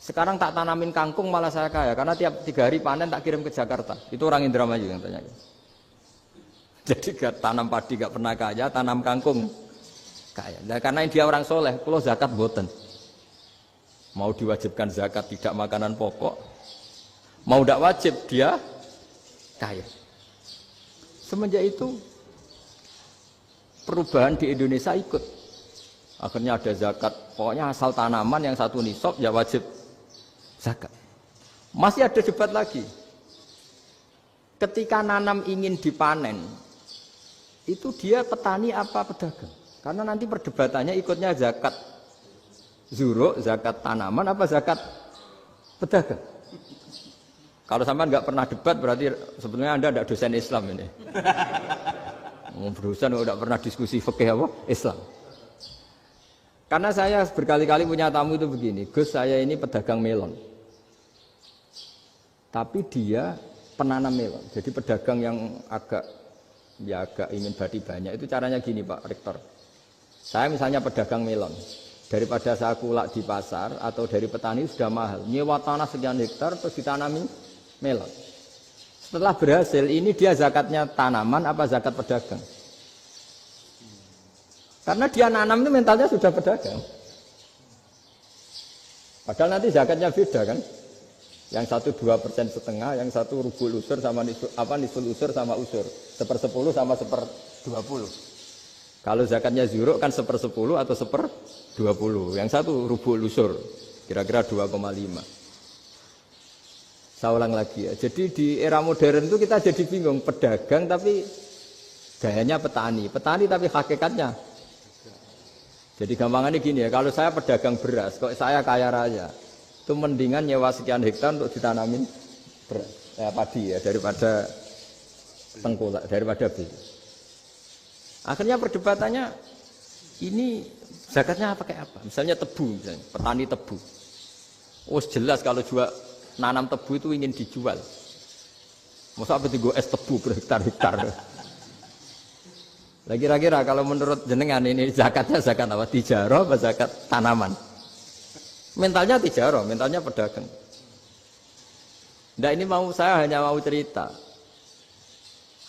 B: Sekarang tak tanamin kangkung malah saya kaya, karena tiap 3 hari panen tak kirim ke Jakarta. Itu orang Indramayu yang tanya. Jadi tanam padi enggak pernah kaya, tanam kangkung kaya. Nah, karena dia orang soleh, kalau zakat boten. Mau diwajibkan zakat tidak makanan pokok, mau tidak wajib dia kaya. Semenjak itu perubahan di Indonesia ikut. Akhirnya ada zakat, pokoknya asal tanaman yang 1 nisab ya wajib zakat. Masih ada debat lagi. Ketika nanam ingin dipanen, itu dia petani apa pedagang? Karena nanti perdebatannya ikutnya zakat zuruk, zakat tanaman apa zakat pedagang. Kalau sampai nggak pernah debat berarti sebetulnya Anda tidak dosen Islam ini. Dosen nggak pernah diskusi fikih apa Islam. Karena saya berkali-kali punya tamu itu begini, Gus saya ini pedagang melon. Tapi dia penanam melon, jadi pedagang yang agak ingin badi banyak. Itu caranya gini Pak Rektor. Saya misalnya pedagang melon, daripada saya kulak di pasar atau dari petani sudah mahal, nyewa tanah sekian hektar terus ditanami melon. Setelah berhasil, ini dia zakatnya tanaman apa zakat pedagang? Karena dia nanam itu mentalnya sudah pedagang. Padahal nanti zakatnya beda kan? Yang 1 2,5%, yang 1 rubul usur sama nisful usur sama usur, 1/10 sama 1/20. Kalau zakatnya zuruk kan 1/10 atau 1/20. Yang 1 rubul usur, kira-kira 2,5. Saya ulang lagi ya. Jadi di era modern itu kita jadi bingung, pedagang tapi gayanya petani, petani tapi hakikatnya. Jadi gampangannya gini ya, kalau saya pedagang beras, kok saya kaya raya, itu mendingan nyewa sekian hektar untuk ditanamin beras, padi ya, daripada tengkulak, daripada beli. Akhirnya perdebatannya ini zakatnya pakai apa? Misalnya tebu, misalnya, petani tebu. Oh jelas kalau jual nanam tebu itu ingin dijual. Masa apa tiga es tebu berhektar-hektar. Lah kira-kira kalau menurut jenengan ini zakatnya zakat apa? Tijarah apa zakat tanaman? Mentalnya tijarah, mentalnya pedagang. Nah ini saya hanya mau cerita.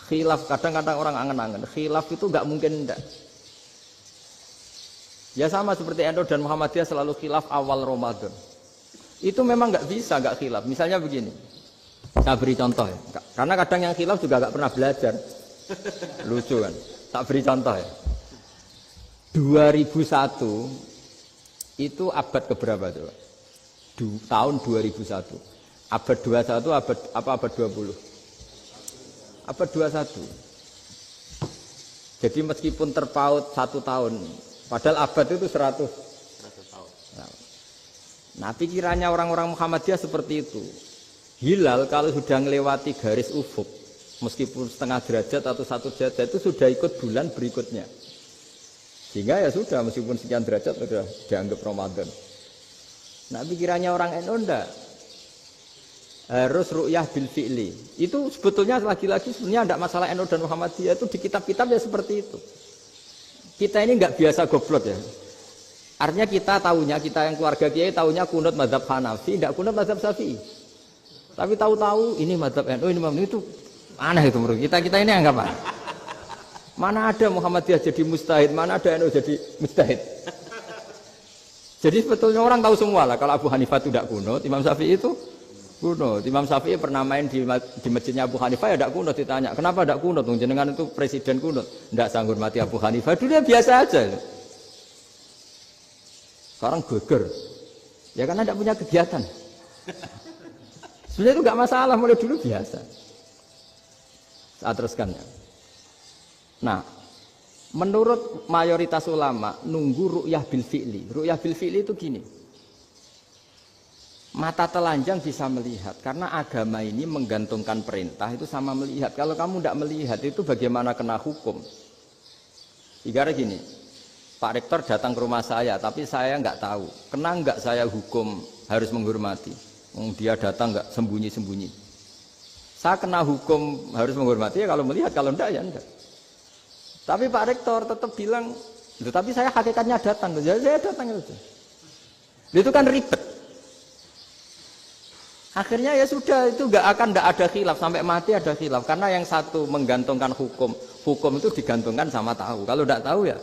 B: Khilaf, kadang-kadang orang angen-angen. Khilaf itu enggak mungkin enggak. Ya sama seperti NU dan Muhammadiyah selalu khilaf awal Ramadan. Itu memang enggak bisa enggak khilaf. Misalnya begini. Saya beri contoh ya. Karena kadang yang khilaf juga enggak pernah belajar. Lucu kan? Tak beri contoh ya. 2001 itu abad keberapa tuh? Tahun 2001. Abad 21 abad 20? Abad 21. Jadi meskipun terpaut 1 tahun, padahal abad itu 100 tahun. Nah, pikirannya orang-orang Muhammadiyah seperti itu. Hilal kalau sudah melewati garis ufuk, meskipun setengah derajat atau 1 derajat itu sudah ikut bulan berikutnya. Sehingga ya sudah, meskipun sekian derajat sudah dianggap Ramadan. Nah, pikirannya orang NU enggak. Harus ru'yah bil fi'li. Itu sebetulnya lagi-lagi sebenarnya enggak masalah NU dan Muhammadiyah, itu di kitab-kitab ya seperti itu. Kita ini enggak biasa goblok ya. Artinya kita yang keluarga kiai tahunya kunut mazhab Hanafi, enggak kunut mazhab Syafi'i. Tapi tahu-tahu ini mazhab NU, ini mazhab itu aneh itu menurut kita ini anggap apa? Mana ada Muhammadiyah jadi mustahid, mana ada NU jadi mustahid. Jadi sebetulnya orang tahu semua lah kalau Abu Hanifah itu tidak kunut, Imam Syafi'i itu kunut. Imam Syafi'i pernah main di masjidnya Abu Hanifah ya tidak kunut, ditanya kenapa tidak kunut? Jenengan itu presiden kunut, tidak sanggup mati Abu Hanifah. Dulu biasa aja. sekarang geger. Ya karena tidak punya kegiatan. Sebenarnya itu nggak masalah, mulai dulu biasa. Saya teruskan ya. Nah, menurut mayoritas ulama nunggu ru'yah bil fi'li. Ru'yah bil fi'li itu gini. Mata telanjang bisa melihat karena agama ini menggantungkan perintah itu sama melihat. Kalau kamu tidak melihat itu bagaimana kena hukum? Ibarat gini, Pak Rektor datang ke rumah saya tapi saya nggak tahu. Kena nggak saya hukum harus menghormati? Dia datang nggak sembunyi-sembunyi. Saya kena hukum harus menghormati ya kalau melihat, kalau enggak ya enggak. Tapi Pak Rektor tetap bilang, tapi saya hakikatnya datang. Ya saya datang itu. Itu kan ribet. Akhirnya ya sudah, itu nggak ada khilaf sampai mati ada khilaf karena yang satu menggantungkan hukum itu digantungkan sama tahu. Kalau tidak tahu ya,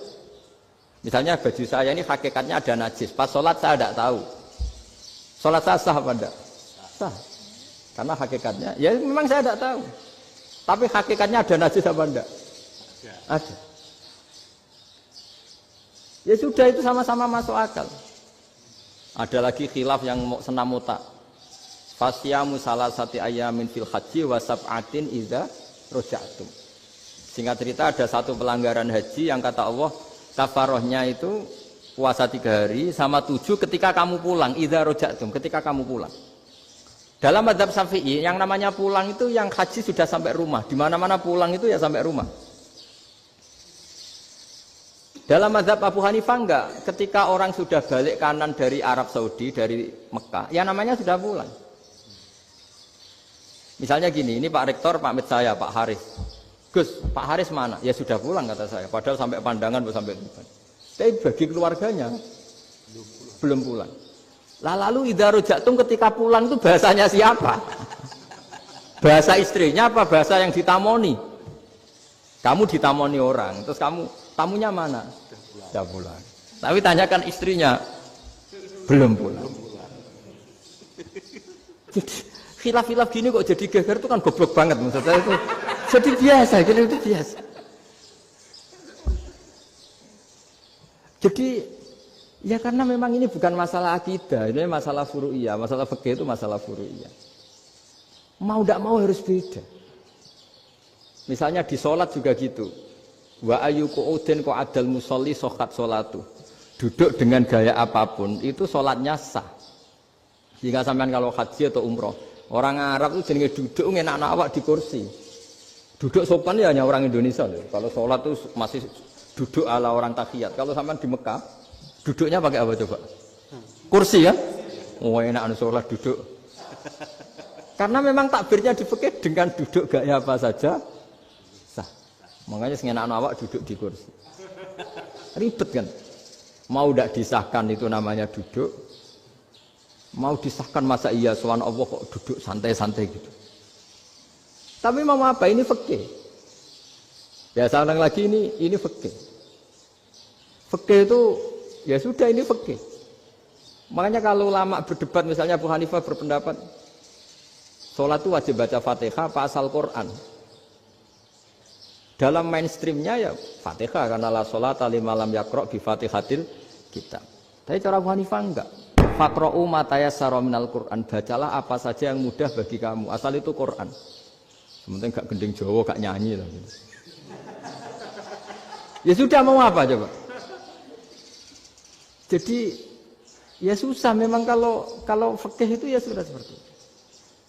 B: misalnya baju saya ini hakikatnya ada najis, pas sholat saya tidak tahu, sholat saya sah apa enggak? Sah, karena hakikatnya ya memang saya tidak tahu, tapi hakikatnya ada najis apa enggak? Ada. Ya sudah, itu sama-sama masuk akal. Ada lagi khilaf yang senam otak. Fasyamu salasati ayamin fil haji wa sab'atin idza raja'tum. Singkat cerita ada satu pelanggaran haji yang kata Allah kafarohnya itu puasa 3 hari sama 7 ketika kamu pulang, idza raja'tum, ketika kamu pulang. Dalam mazhab Syafi'i yang namanya pulang itu yang haji sudah sampai rumah. Di mana-mana pulang itu ya sampai rumah. Dalam mazhab Abu Hanifah enggak, ketika orang sudah balik kanan dari Arab Saudi, dari Mekah, ya namanya sudah pulang. Misalnya gini, ini Pak Rektor pamit saya, Pak Haris. Gus, Pak Haris mana? Ya sudah pulang kata saya, padahal sampai pandangan sampai depan. Tapi bagi keluarganya belum pulang. Lalu idza raja'tum ketika pulang itu bahasanya siapa? Bahasa istrinya apa bahasa yang ditamoni? Kamu ditamoni orang, terus kamu tamunya mana? Sudah pulang. Tapi tanyakan istrinya, belum pulang. Jadi khilaf-khilaf gini kok jadi geger itu kan goblok banget maksud saya itu. Jadi biasa, gini itu biasa. Jadi ya karena memang ini bukan masalah akidah, ini masalah furu'iyah, masalah fikih itu masalah furu'iyah. Mau tidak mau harus beda. Misalnya di sholat juga gitu. Wa ayyuqu'udin qa'adal musolli sokat sholatu. Duduk dengan gaya apapun itu sholatnya sah. Jika sampean kalau haji atau umroh, orang Arab itu jenenge duduk ngenak awak di kursi. Duduk sopan ya hanya orang Indonesia loh. Kalau sholat itu masih duduk ala orang tahiyat. Kalau sampean di Mekah, duduknya pakai apa coba? Kursi ya? Oh enak sholat duduk. Karena memang takbirnya di fikih dengan duduk gaya apa saja sah. Makanya sengenak awak duduk di kursi. Ribet kan? Mau tidak disahkan itu namanya duduk. Mau disahkan masa iya soal Allah kok duduk santai-santai gitu. Tapi mau apa? Ini fikih. Ya saya ulang lagi ini fikih. Fikih itu ya sudah ini fikih. Makanya kalau ulama berdebat misalnya Abu Hanifah berpendapat sholat itu wajib baca Fatihah apa asal Quran. Dalam mainstreamnya ya Fatihah karena la sholata liman lam yaqra' bi Fatihatil kitab. Tapi cara Abu Hanifah enggak. Faqra'u ma tayassara minal Qur'an, bacalah apa saja yang mudah bagi kamu. Asal itu Quran. Sementing gak gending Jawa, gak nyanyi lah. Ya sudah mau apa coba? Jadi ya susah memang kalau fikih itu ya sudah seperti itu.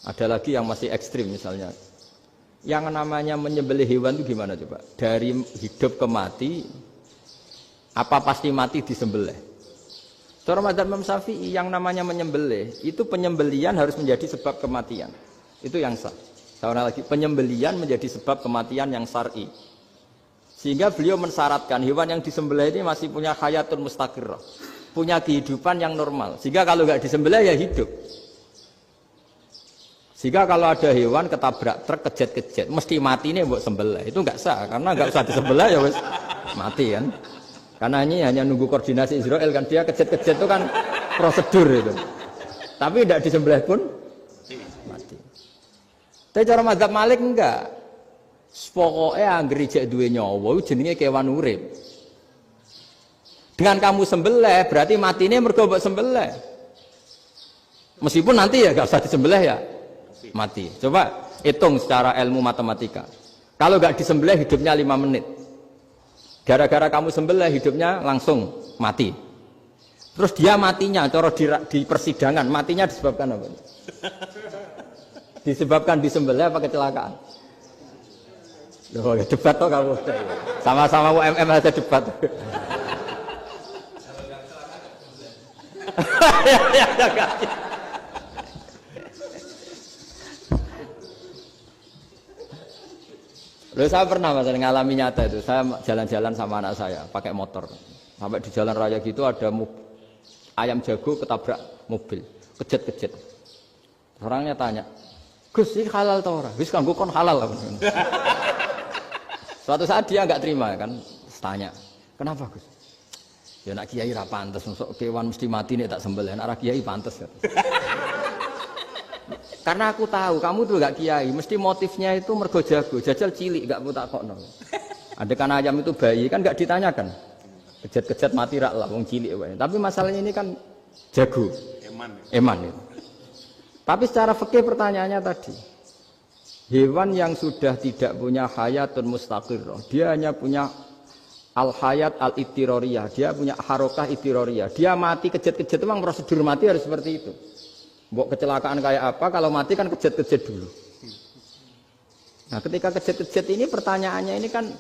B: Ada lagi yang masih ekstrim misalnya. Yang namanya menyembelih hewan itu gimana coba? Dari hidup ke mati, apa pasti mati disembelih? Cara mazhab Imam Syafi'i yang namanya menyembelih itu penyembelian harus menjadi sebab kematian. Itu yang sah. Seorang lagi penyembelian menjadi sebab kematian yang syar'i. Sehingga beliau mensyaratkan hewan yang disembelih ini masih punya hayatun mustaqirrah, punya kehidupan yang normal. Sehingga kalau nggak disembelih ya hidup. Sehingga kalau ada hewan ketabrak truk kejet-kejet, mesti mati nih buat sembelih. Itu nggak sah karena nggak usah disembelih ya wes mati kan. Karena ini hanya nunggu koordinasi Israel kan, dia kejet-kejet itu kan prosedur itu. Tapi tidak disembelih pun mati. Tapi cara mazhab Malik enggak. Pokoknya anggere jek duwe nyawa jenenge kewan urip. Dengan kamu sembelih berarti matinya mergo mbok sembelih. Meskipun nanti ya gak usah disembelih ya mati. Coba hitung secara ilmu matematika. Kalau gak disembelih hidupnya 5 menit. Gara-gara kamu sembelih hidupnya langsung mati. Terus dia matinya, cara di persidangan matinya disebabkan apa? Disebabkan disembelih apa kecelakaan? Loh, debat toh kamu. Sama-sama UMM aja debat. Loh, saya pernah mas ngalami nyata itu. Saya jalan-jalan sama anak saya pakai motor. Sampai di jalan raya gitu ada ayam jago ketabrak mobil, kejet-kejet. Orangnya tanya, Gus ini halal tau ora? Wis kanggo kon halal. Suatu saat dia nggak terima kan, tanya, kenapa Gus? Ya nak kiai ra pantes, masuk kewan mesti mati nih tak sembelih. Nak kiai pantes kan? Karena aku tahu kamu tuh gak kiai, mesti motifnya itu mergo jago, jajal cilik gak tak kokno. Ada kan ayam itu bayi kan gak ditanyakan. Kejet-kejet mati rak lah wong cilik wae. Tapi masalahnya ini kan jago. Eman itu. Tapi secara fikih pertanyaannya tadi. Hewan yang sudah tidak punya hayatun mustaqirrah, dia hanya punya al-hayat al-ittiroriyah, dia punya harokah ittiroriyah. Dia mati kejet-kejet memang prosedur mati harus seperti itu. Mbok kecelakaan kayak apa, kalau mati kan kejet-kejet dulu. Nah ketika kejet-kejet ini pertanyaannya ini kan